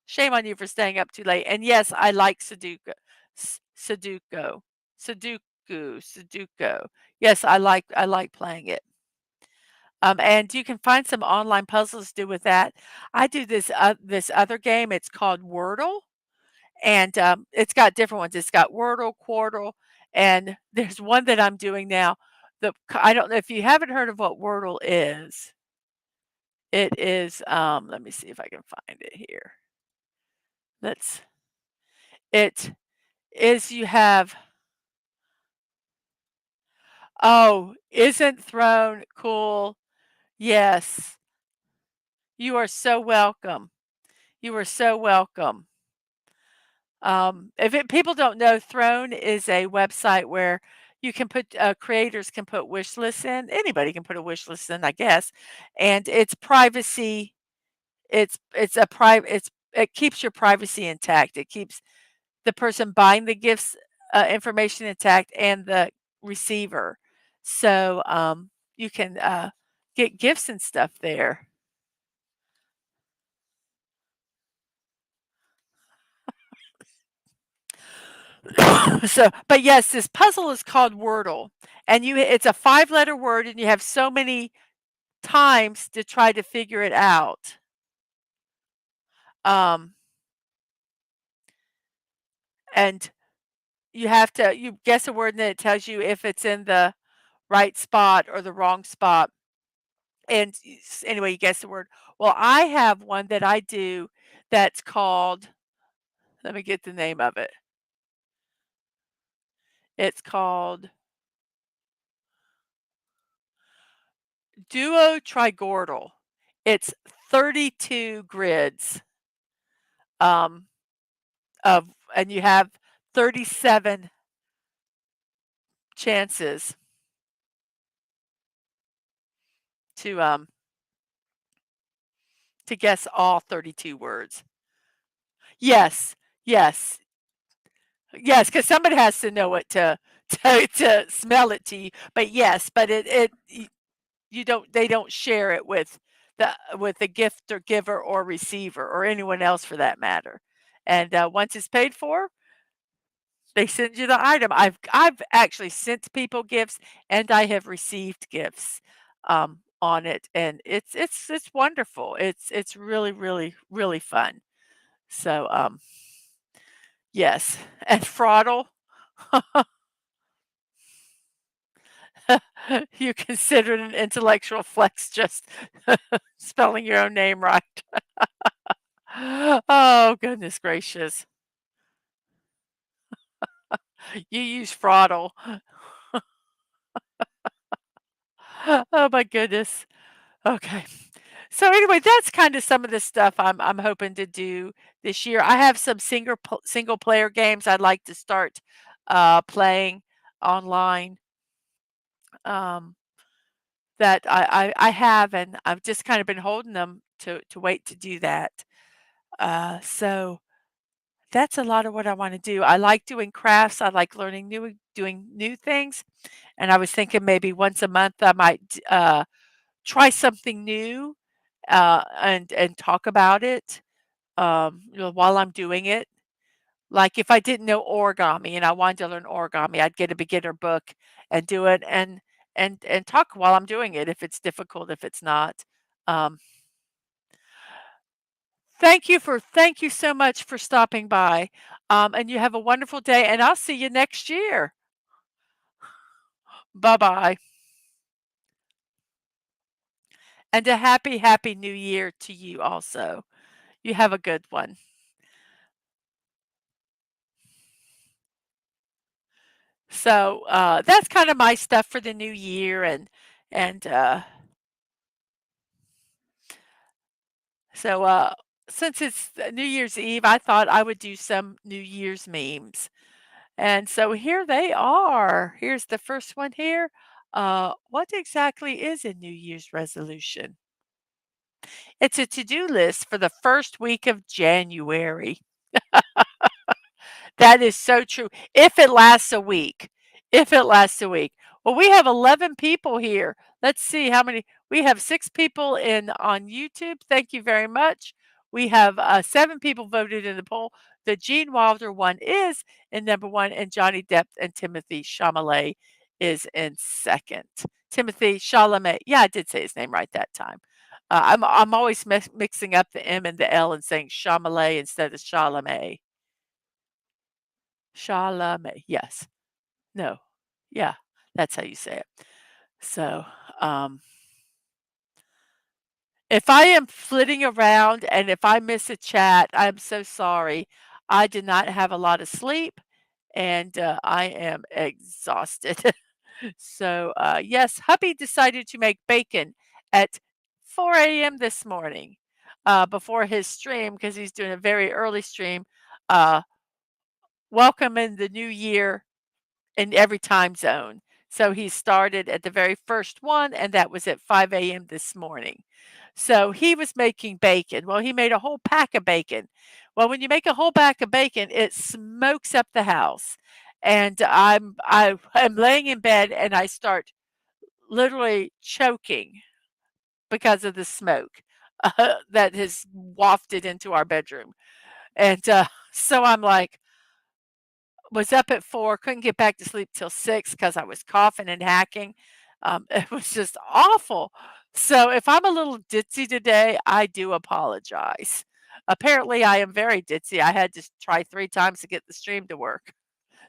Shame on you for staying up too late. And yes, I like Sudoku. Sudoku. Sudoku. Yes, I like playing it. And you can find some online puzzles to do with that. I do this other game. It's called Wordle, and it's got different ones. It's got Wordle, Quartle, and there's one that I'm doing now. I don't know if you haven't heard of what Wordle is. It is, let me see if I can find it here. Let's it is you have oh, isn't thrown cool? Yes. You are so welcome. You are so welcome. If people don't know, Throne is a website where you can put creators can put wish lists in. Anybody can put a wish list in, I guess, and it's privacy. It's a private. It keeps your privacy intact. It keeps the person buying the gifts information intact and the receiver. So you can get gifts and stuff there. So, but yes, this puzzle is called Wordle, and it's a 5-letter word, and you have so many times to try to figure it out. Um, and you guess a word, and then it tells you if it's in the right spot or the wrong spot. And anyway, you guess the word. Well, I have one that I do that's called. Let me get the name of it. It's called Duo Trigordal. It's 32 grids. Um, of and you have 37 chances to guess all 32 words. Yes. Yes. Yes, because somebody has to know it to smell it to you. But yes, but you don't they don't share it with the gift or giver or receiver or anyone else for that matter. And once it's paid for, they send you the item. I've actually sent people gifts, and I have received gifts, on it, and it's wonderful. It's really, really, really fun. So, yes, and Fraudle, you consider it an intellectual flex just spelling your own name right. Oh, goodness gracious. You use Fraudle. Oh my goodness. Okay. So anyway, that's kind of some of the stuff I'm hoping to do this year. I have some single player games I'd like to start playing online. Um, that I have, and I've just kind of been holding them to wait to do that. So that's a lot of what I want to do. I like doing crafts. I like doing new things, and I was thinking maybe once a month I might try something new and talk about it, while I'm doing it. Like if I didn't know origami and I wanted to learn origami, I'd get a beginner book and do it and talk while I'm doing it if it's difficult, if it's not. Um, thank you so much for stopping by. And you have a wonderful day, and I'll see you next year. Bye bye. And a happy, happy new year to you also. You have a good one. So that's kind of my stuff for the new year, and so since it's New Year's Eve, I thought I would do some New Year's memes. And so here they are. Here's the first one here. What exactly is a New Year's resolution? It's a to-do list for the first week of January. That is so true. If it lasts a week. If it lasts a week. Well, we have 11 people here. Let's see how many. We have 6 people in on YouTube. Thank you very much. We have 7 people voted in the poll. The Gene Wilder one is in number 1, and Johnny Depp and Timothy Chalamet is in second. Timothy Chalamet. Yeah, I did say his name right that time. I'm always mixing up the M and the L and saying Chalamet instead of Chalamet. Chalamet, yes. No. Yeah, that's how you say it. So, um, if I am flitting around and if I miss a chat, I'm so sorry. I did not have a lot of sleep and I am exhausted. So, yes, hubby decided to make bacon at 4 a.m. this morning before his stream because he's doing a very early stream. Uh, welcoming the new year in every time zone. So he started at the very first one, and that was at 5 a.m. this morning. So he was making bacon. Well, he made a whole pack of bacon. Well, when you make a whole pack of bacon, it smokes up the house. And I'm laying in bed and I start literally choking because of the smoke that has wafted into our bedroom. And so I'm like, was up at 4, couldn't get back to sleep till 6 because I was coughing and hacking. It was just awful. So if I'm a little ditzy today, I do apologize. Apparently, I am very ditzy. I had to try 3 times to get the stream to work.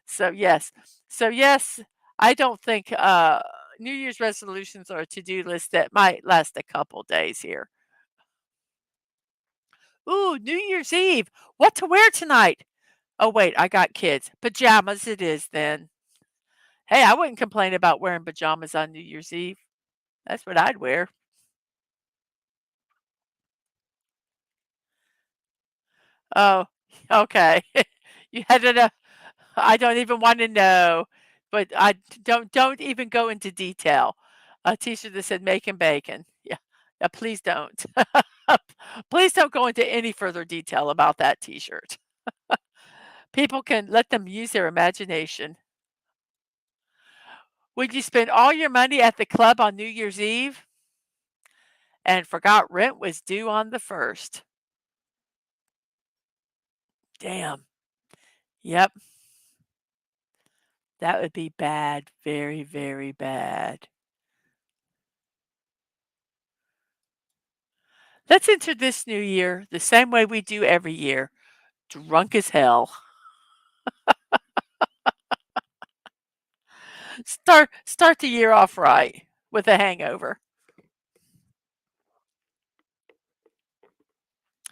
So, yes. So, yes, I don't think, New Year's resolutions are a to-do list that might last a couple days here. Ooh, New Year's Eve. What to wear tonight? Oh, wait, I got kids. Pajamas it is then. Hey, I wouldn't complain about wearing pajamas on New Year's Eve. That's what I'd wear. Oh, okay. You had to know. I don't even wanna know, but I don't even go into detail. A t-shirt that said "Making Bacon." Yeah. Yeah, please don't. Please don't go into any further detail about that t-shirt. People can let them use their imagination. Would you spend all your money at the club on New Year's Eve and forgot rent was due on the 1st? Damn. Yep. That would be bad, very, very bad. Let's enter this new year the same way we do every year, drunk as hell. Start the year off right with a hangover.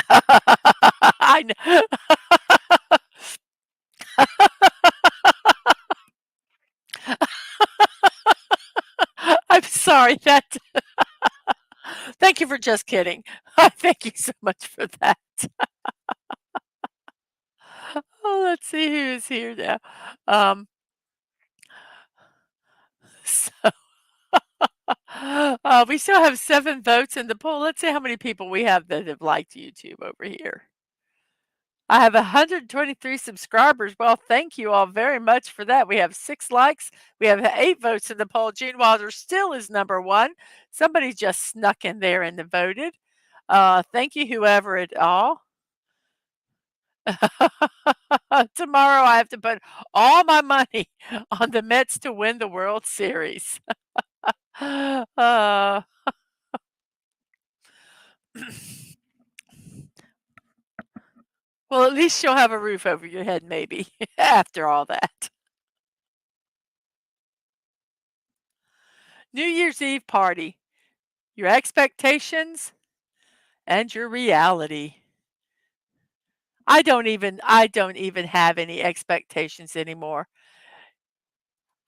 I know. I'm sorry that thank you for just kidding. Thank you so much for that. Oh, let's see who is here now. Um, so, we still have 7 votes in the poll. Let's see how many people we have that have liked YouTube over here. I have 123 subscribers. Well, thank you all very much for that. We have 6 likes. We have 8 votes in the poll. Gene Wilder still is number 1. Somebody just snuck in there and voted. Thank you, whoever it all. Tomorrow I have to put all my money on the Mets to win the World Series. uh, well, at least you'll have a roof over your head, maybe, after all that. New Year's Eve party. Your expectations and your reality. I don't even have any expectations anymore.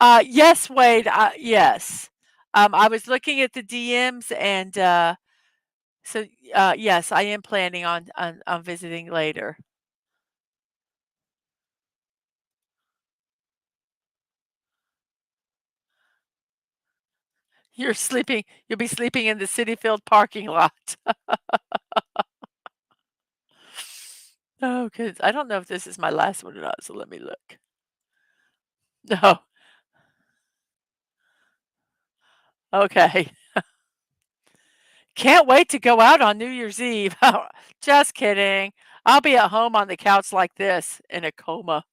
Yes, Wade, yes. I was looking at the DMs and, so, yes, I am planning on visiting later. You'll be sleeping in the Citi Field parking lot. Oh, goodness. I don't know if this is my last one or not, so let me look. No. Okay. Can't wait to go out on New Year's Eve. Just kidding. I'll be at home on the couch like this in a coma.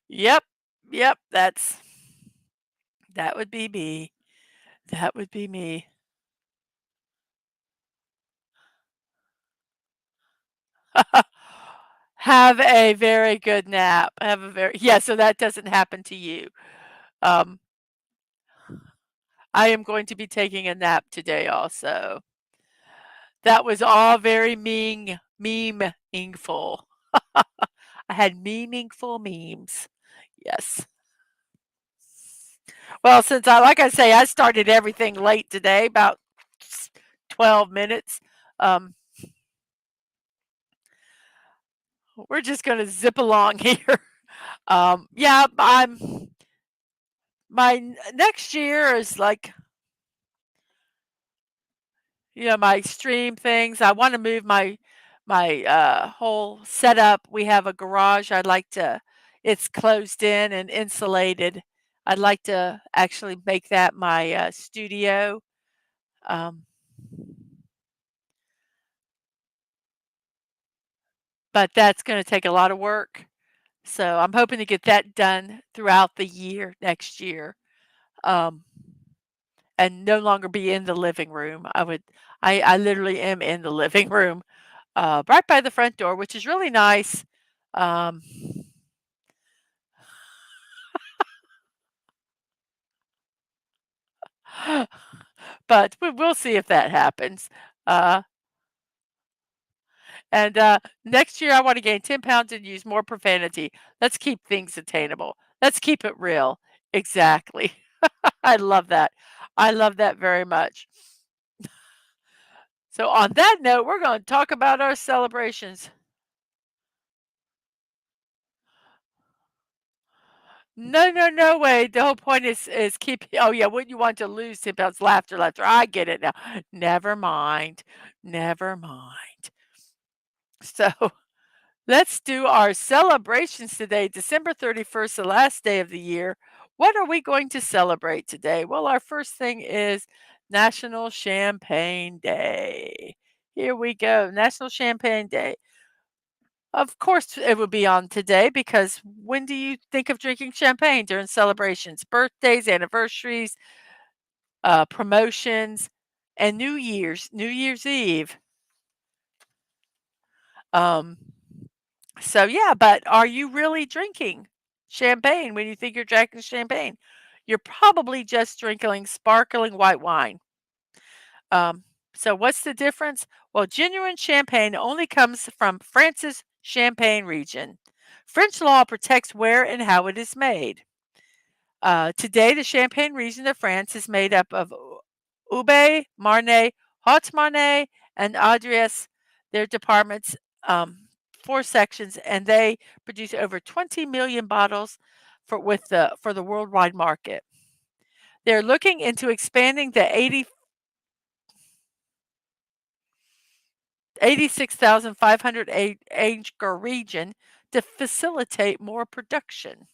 Yep. Yep, that would be me. That would be me. Have a very good nap. Have a very yeah, so that doesn't happen to you. Um, I am going to be taking a nap today also. That was all very meaningful. I had meaningful memes. Yes. Well, since like I say, I started everything late today, about 12 minutes. Um, we're just going to zip along here. Yeah, next year is like, my extreme things. I want to move my whole setup. We have a garage. It's closed in and insulated. I'd like to actually make that my studio. Um, but that's going to take a lot of work. So I'm hoping to get that done throughout the year next year. Um, and no longer be in the living room. I literally am in the living room, right by the front door, which is really nice. Um, but we'll see if that happens. Uh, and next year, I want to gain 10 pounds and use more profanity. Let's keep things attainable. Let's keep it real. Exactly. I love that. I love that very much. So, on that note, we're going to talk about our celebrations. No, no, no way. The whole point is keep. Oh yeah, wouldn't you want to lose 10 pounds? Laughter, laughter. I get it now. Never mind. Never mind. So let's do our celebrations today. December 31st, the last day of the year. What are we going to celebrate today? Well, our first thing is National Champagne Day. Here we go. National Champagne Day. Of course, it would be on today because when do you think of drinking champagne during celebrations? Birthdays, anniversaries, promotions, and New Year's Eve. Um, so yeah, but are you really drinking champagne when you think you're drinking champagne? You're probably just drinking sparkling white wine. Um, so what's the difference? Well, genuine champagne only comes from France's Champagne region. French law protects where and how it is made. Today, the Champagne region of France is made up of Ube, Marne, Haute-Marne, and Adriès. Their departments, four sections, and they produce over 20 million bottles for the worldwide market. They're looking into expanding the 86,500 acre region to facilitate more production.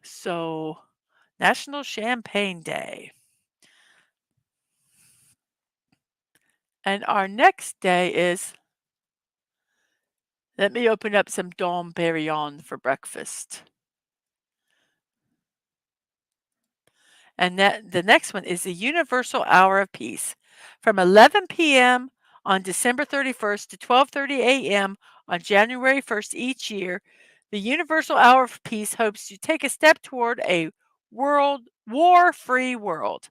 So, National Champagne Day. And our next day is let me open up some Dom Perignon for breakfast. And that the next one is the Universal Hour of Peace. From 11 p.m. on December 31st to 12:30 a.m. on January 1st each year, the Universal Hour of Peace hopes to take a step toward a war-free world.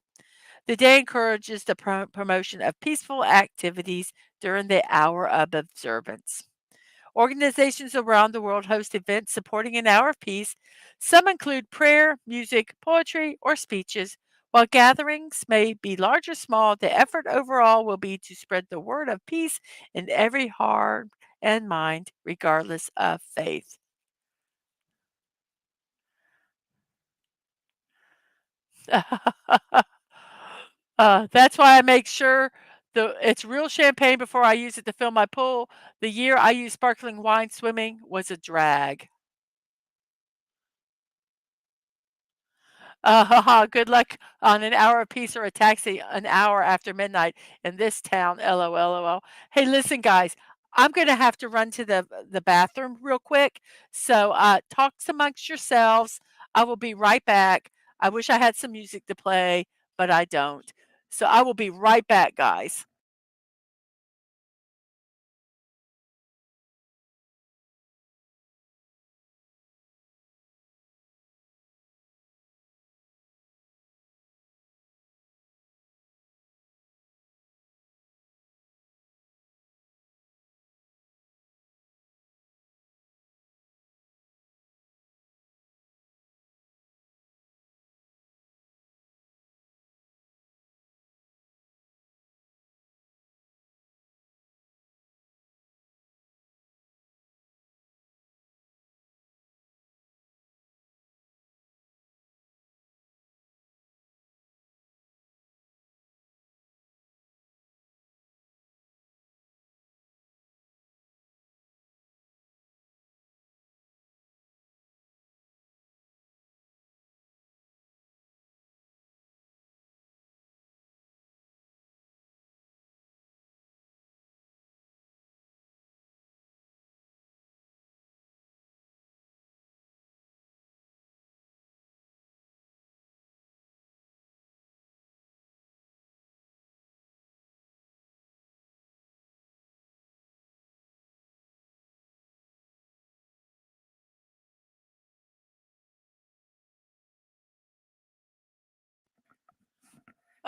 The day encourages the promotion of peaceful activities during the hour of observance. Organizations around the world host events supporting an hour of peace. Some include prayer, music, poetry, or speeches. While gatherings may be large or small, the effort overall will be to spread the word of peace in every heart and mind, regardless of faith. That's why I make sure it's real champagne before I use it to fill my pool. The year I used sparkling wine swimming was a drag. Good luck on an hour apiece or a taxi an hour after midnight in this town. LOL. Hey, listen, guys, I'm going to have to run to the bathroom real quick. So talk amongst yourselves. I will be right back. I wish I had some music to play, but I don't. So I will be right back, guys.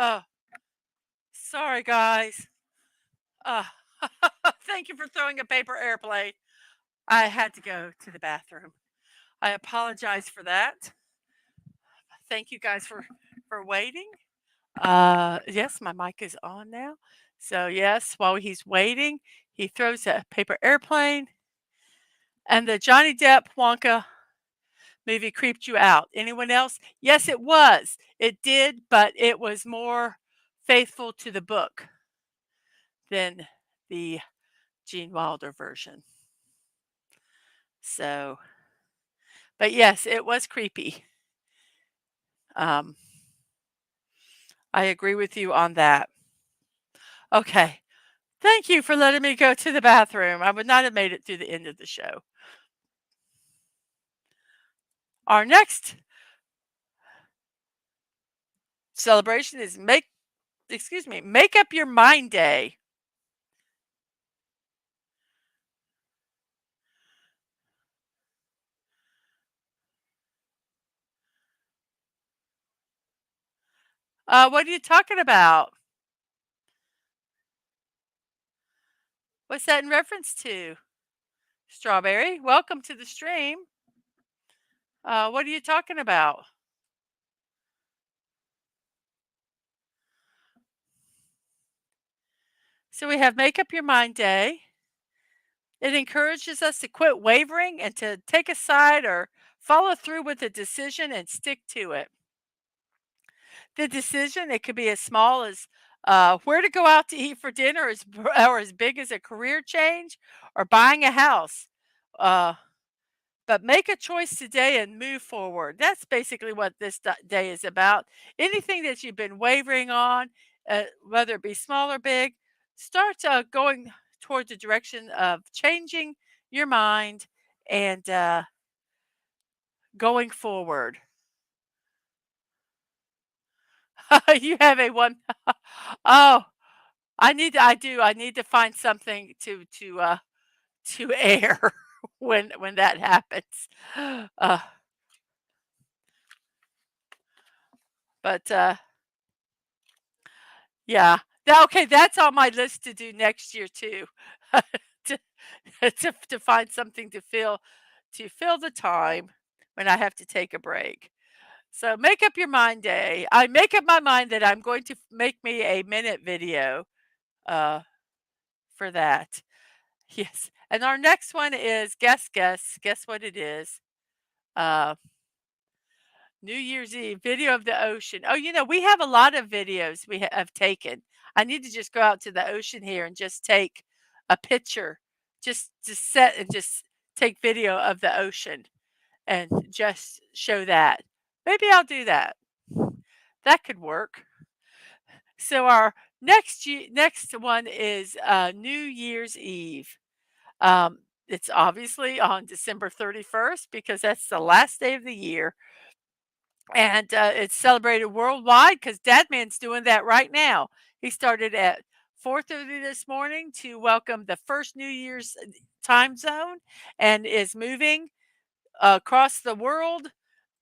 Oh, sorry, guys. Uh, thank you for throwing a paper airplane. I had to go to the bathroom. I apologize for that. Thank you guys for waiting. Yes, my mic is on now. So yes, while he's waiting, he throws a paper airplane, and the Johnny Depp Wonka movie creeped you out. Anyone else? Yes, it was. It did, but it was more faithful to the book than the Gene Wilder version. So, but yes, it was creepy. Um, I agree with you on that. Okay. Thank you for letting me go to the bathroom. I would not have made it through the end of the show. Our next celebration is make up your mind day. What are you talking about? What's that in reference to? Strawberry, welcome to the stream. What are you talking about? So we have Make Up Your Mind Day. It encourages us to quit wavering and to take a side or follow through with a decision and stick to it. The decision, it could be as small as where to go out to eat for dinner, or as big as a career change or buying a house. Uh, but make a choice today and move forward. That's basically what this day is about. Anything that you've been wavering on, whether it be small or big, start going towards the direction of changing your mind and going forward. You have a one. Oh, I need to find something to air when that happens. Uh, but yeah. Okay, that's on my list to do next year too. to, to find something to fill the time when I have to take a break. So make up your mind day. I make up my mind that I'm going to make me a minute video uh for that. Yes. And our next one is guess what it is. Uh New Year's Eve video of the ocean. Oh, we have a lot of videos we have taken. I need to just go out to the ocean here and just take a picture, just set and just take video of the ocean and just show that. Maybe I'll do that. That could work. So our next one is New Year's Eve. Um, it's obviously on December 31st because that's the last day of the year. And it's celebrated worldwide because Dadman's doing that right now. He started at 4:30 this morning to welcome the first New Year's time zone and is moving across the world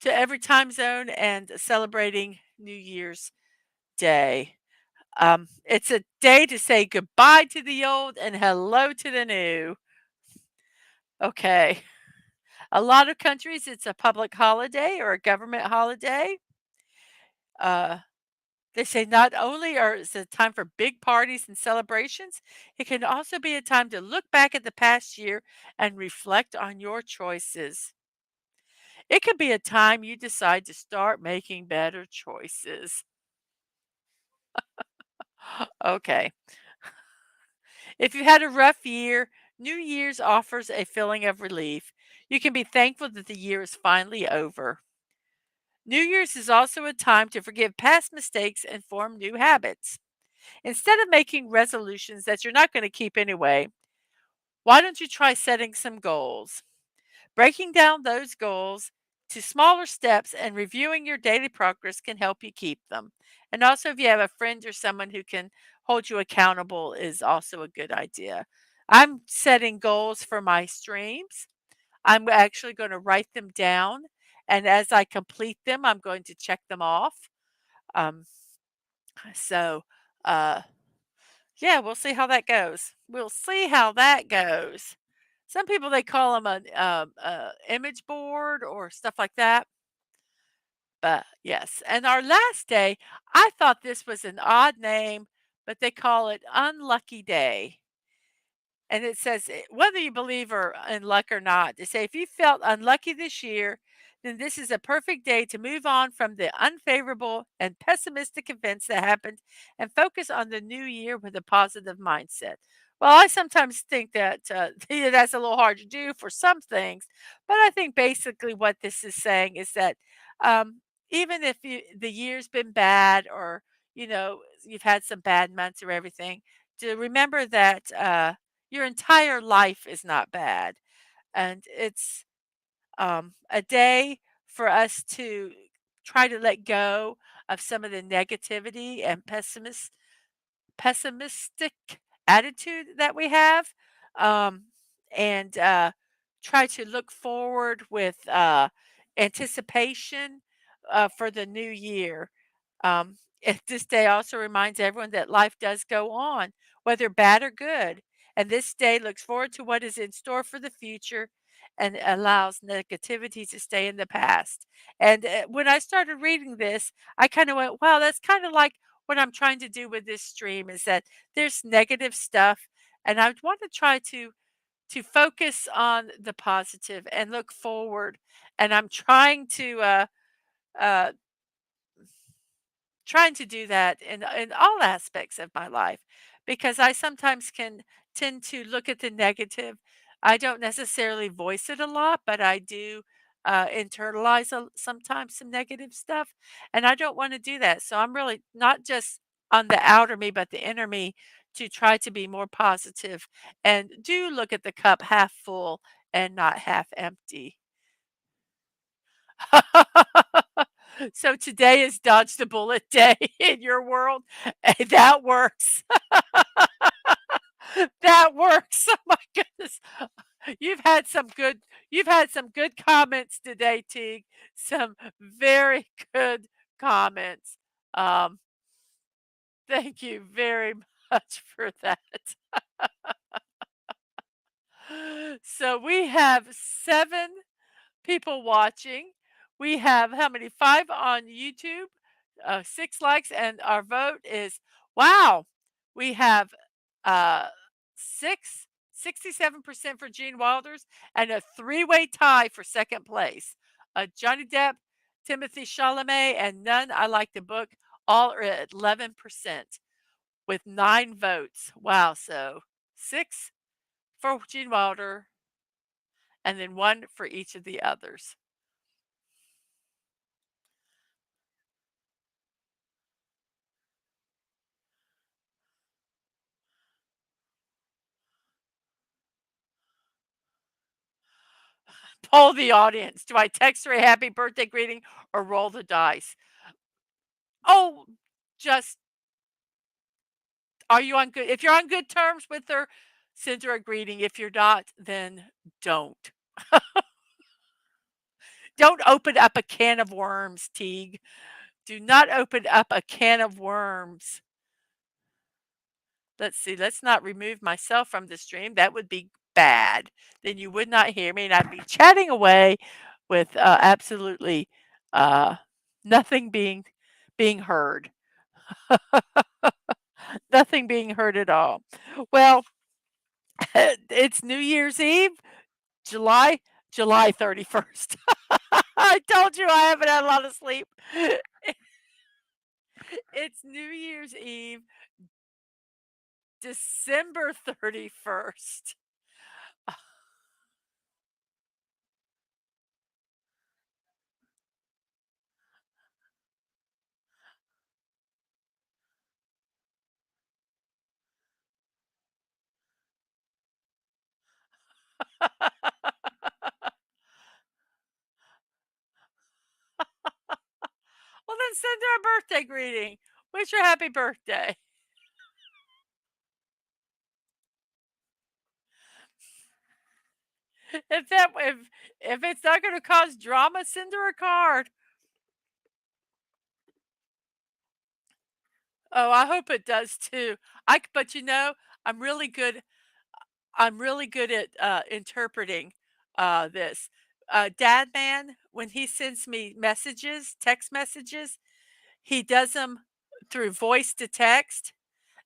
to every time zone and celebrating New Year's Day. It's a day to say goodbye to the old and hello to the new. Okay. A lot of countries, it's a public holiday or a government holiday. Uh, They say not only is it a time for big parties and celebrations, it can also be a time to look back at the past year and reflect on your choices. It could be a time you decide to start making better choices. Okay. If you had a rough year, New Year's offers a feeling of relief. You can be thankful that the year is finally over. New Year's is also a time to forgive past mistakes and form new habits. Instead of making resolutions that you're not going to keep anyway, why don't you try setting some goals? Breaking down those goals to smaller steps and reviewing your daily progress can help you keep them. And also, if you have a friend or someone who can hold you accountable, is also a good idea. I'm setting goals for my streams. I'm actually going to write them down. And as I complete them, I'm going to check them off. Um, So, uh, yeah, we'll see how that goes. We'll see how that goes. Some people they call them a image board or stuff like that. But yes, and our last day, I thought this was an odd name, but they call it Unlucky Day. And it says, whether you believe or in luck or not, they say if you felt unlucky this year, then this is a perfect day to move on from the unfavorable and pessimistic events that happened and focus on the new year with a positive mindset. Well, I sometimes think that yeah, that's a little hard to do for some things, but I think basically what this is saying is that um, even if the year's been bad or you've had some bad months or everything, to remember that. Your entire life is not bad. And it's a day for us to try to let go of some of the negativity and pessimistic attitude that we have, um, and try to look forward with anticipation for the new year. This day also reminds everyone that life does go on, whether bad or good. And this day looks forward to what is in store for the future and allows negativity to stay in the past. And when I started reading this, I kind of went, wow, that's kind of like what I'm trying to do with this stream is that there's negative stuff and I want to try to focus on the positive and look forward. And I'm uh trying to do that in all aspects of my life because I sometimes can tend to look at the negative. I don't necessarily voice it a lot, but I do internalize sometimes some negative stuff, and I don't want to do that. So I'm really not just on the outer me, but the inner me to try to be more positive and do look at the cup half full and not half empty. So today is dodge the bullet day in your world. That works. That works. Oh my goodness. You've had some good you've had some good comments today, Teague. Some very good comments. Um, thank you very much for that. So we have 7 people watching. We have how many? 5 on YouTube, 6 likes, and our vote is wow. We have uh, 6, 67% for Gene Wilders and a three-way tie for second place. Johnny Depp, Timothy Chalamet, and None I Like the Book all are at 11% with 9 votes. Wow. So 6 for Gene Wilder and then 1 for each of the others. Poll the audience. Do I text her a happy birthday greeting or roll the dice? Oh, just are you on good if you're on good terms with her, send her a greeting. If you're not, then don't. Don't open up a can of worms, Teague. Do not open up a can of worms. Let's see, let's not remove myself from the stream. That would be bad. Then you would not hear me and I'd be chatting away with absolutely uh, nothing being heard. Nothing being heard at all. Well, it's New Year's Eve, July July 31st. I told you I haven't had a lot of sleep. It's New Year's Eve, December 31st. Well, then send her a birthday greeting. Wish her happy birthday. If that if it's not going to cause drama, send her a card. Oh, I hope it does too. But I'm really good. I'm really good at interpreting this. Dad man, when he sends me messages, text messages, he does them through voice to text.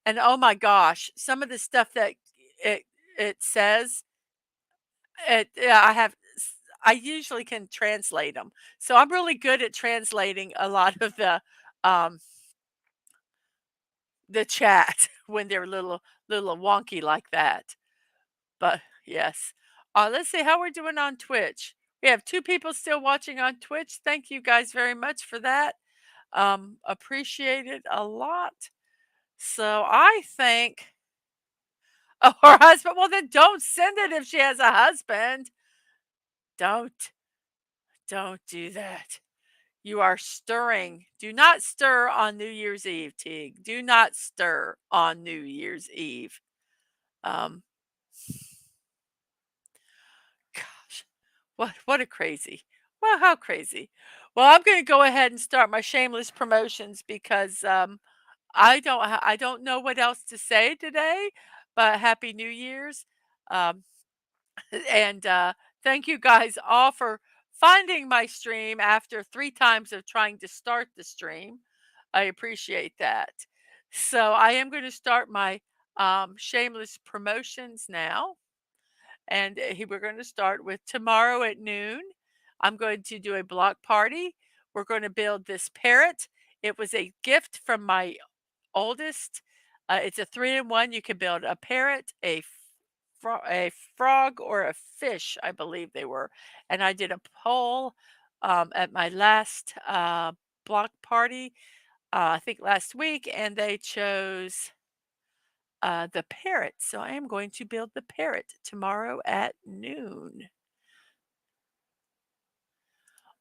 And oh my gosh, some of the stuff that it it says, yeah, I usually can translate them. So I'm really good at translating a lot of um the chat when they're little wonky like that. But yes. Let's see how we're doing on Twitch. We have 2 people still watching on Twitch. Thank you guys very much for that. Appreciate it a lot. So I think oh, her husband, well then don't send it if she has a husband. Don't, don't do that. You are stirring. Do not stir on New Year's Eve, Teague. Do not stir on New Year's Eve. Um, Gosh, what a crazy. Well, how crazy. Well, I'm going to go ahead and start my shameless promotions because I don't know what else to say today, but happy New Year's. Um, and thank you guys all for finding my stream after 3 times of trying to start the stream. I appreciate that. So I am going to start my shameless promotions now. And we're going to start with tomorrow at noon. I'm going to do a block party. We're going to build this parrot. It was a gift from my oldest. It's a 3-in-1. You can build a parrot, a frog, or a fish, I believe they were. And I did a poll at my last block party, I think last week, and they chose the parrot. So I am going to build the parrot tomorrow at noon.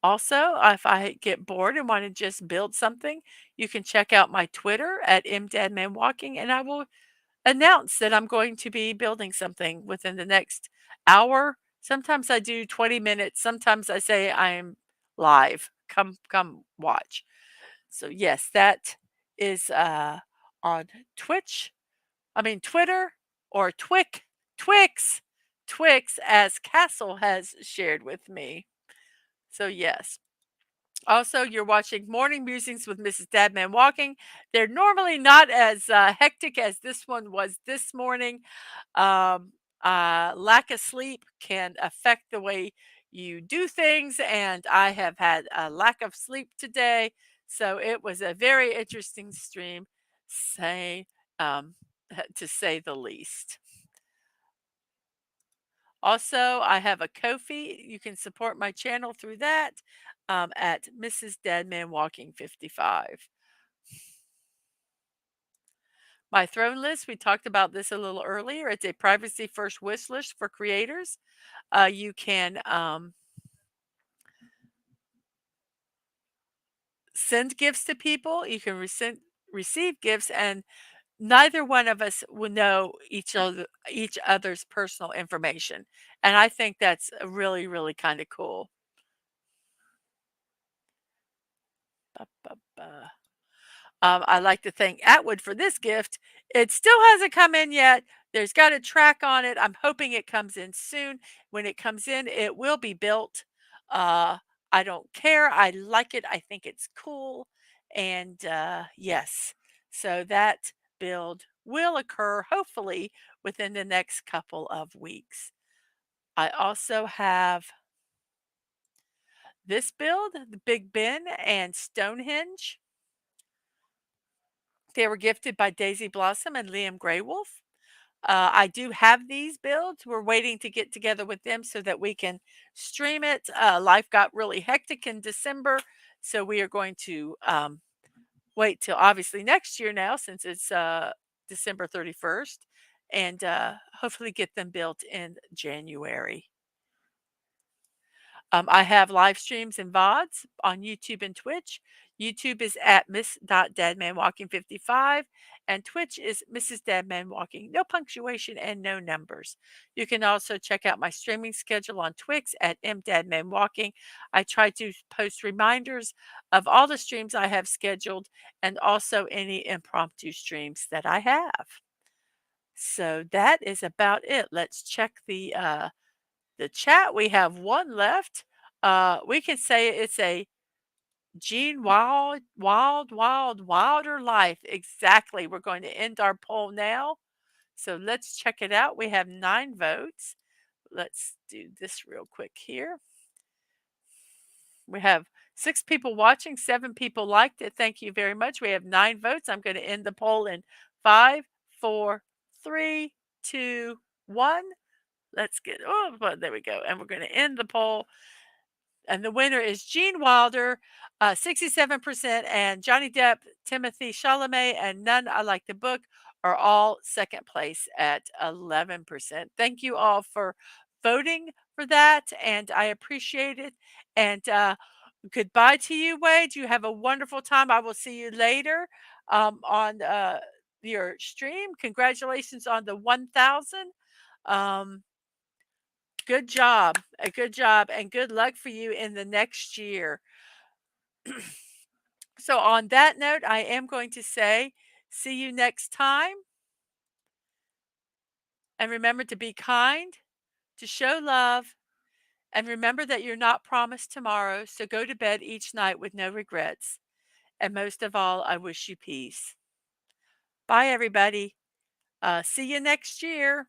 Also, if I get bored and want to just build something, you can check out my Twitter at mdadmanwalking, and I will announce that I'm going to be building something within the next hour. Sometimes I do 20 minutes. Sometimes I say I am live. Come watch. So yes, that is on Twitch. I mean Twitter or Twix as Castle has shared with me. So yes. Also, you're watching Morning Musings with Mrs. Dadman Walking. They're normally not as hectic as this one was this morning. Um, Lack of sleep can affect the way you do things, and I have had a lack of sleep today. So it was a very interesting stream, say, um, to say the least. Also, I have a Ko-fi. You can support my channel through that at Mrs.DadmanWalking55. My throne list, we talked about this a little earlier. It's a privacy first wish list for creators. You can send gifts to people. You can receive gifts, and neither one of us will know each other's personal information. And I think that's really, really kind of cool. Ba, ba, ba. I'd like to thank Atwood for this gift. It still hasn't come in yet. There's got a track on it. I'm hoping it comes in soon. When it comes in, it will be built. Uh, I don't care. I like it. I think it's cool. And yes, so that build will occur hopefully within the next couple of weeks. I also have this build, the Big Ben and Stonehenge. They were gifted by Daisy Blossom and Liam Graywolf. I do have these builds. We're waiting to get together with them so that we can stream it. Life got really hectic in December, so we are going to wait till obviously next year now since it's December 31st and hopefully get them built in January. I have live streams and VODs on YouTube and Twitch. YouTube is at Miss.DadmanWalking55, and Twitch is Mrs.DadmanWalking. No punctuation and no numbers. You can also check out my streaming schedule on Twix at MDadmanWalking. I try to post reminders of all the streams I have scheduled and also any impromptu streams that I have. So that is about it. Let's check the chat. We have one left. We can say it's a Gene Wilder life. Exactly. We're going to end our poll now. So let's check it out. We have 9 votes. Let's do this real quick here. We have 6 people watching, 7 people liked it. Thank you very much. We have 9 votes. I'm going to end the poll in 5, 4, 3, 2, 1. Let's get, oh, well, there we go. And we're going to end the poll. And the winner is Gene Wilder, 67%, and Johnny Depp, Timothy Chalamet, and None I Like the Book are all second place at 11%. Thank you all for voting for that, and I appreciate it. And goodbye to you, Wade. You have a wonderful time. I will see you later on your stream. Congratulations on the 1,000. Um, Good job. A good job and good luck for you in the next year. So on that note, I am going to say, see you next time. And remember to be kind, to show love, and remember that you're not promised tomorrow. So go to bed each night with no regrets. And most of all, I wish you peace. Bye, everybody. See you next year.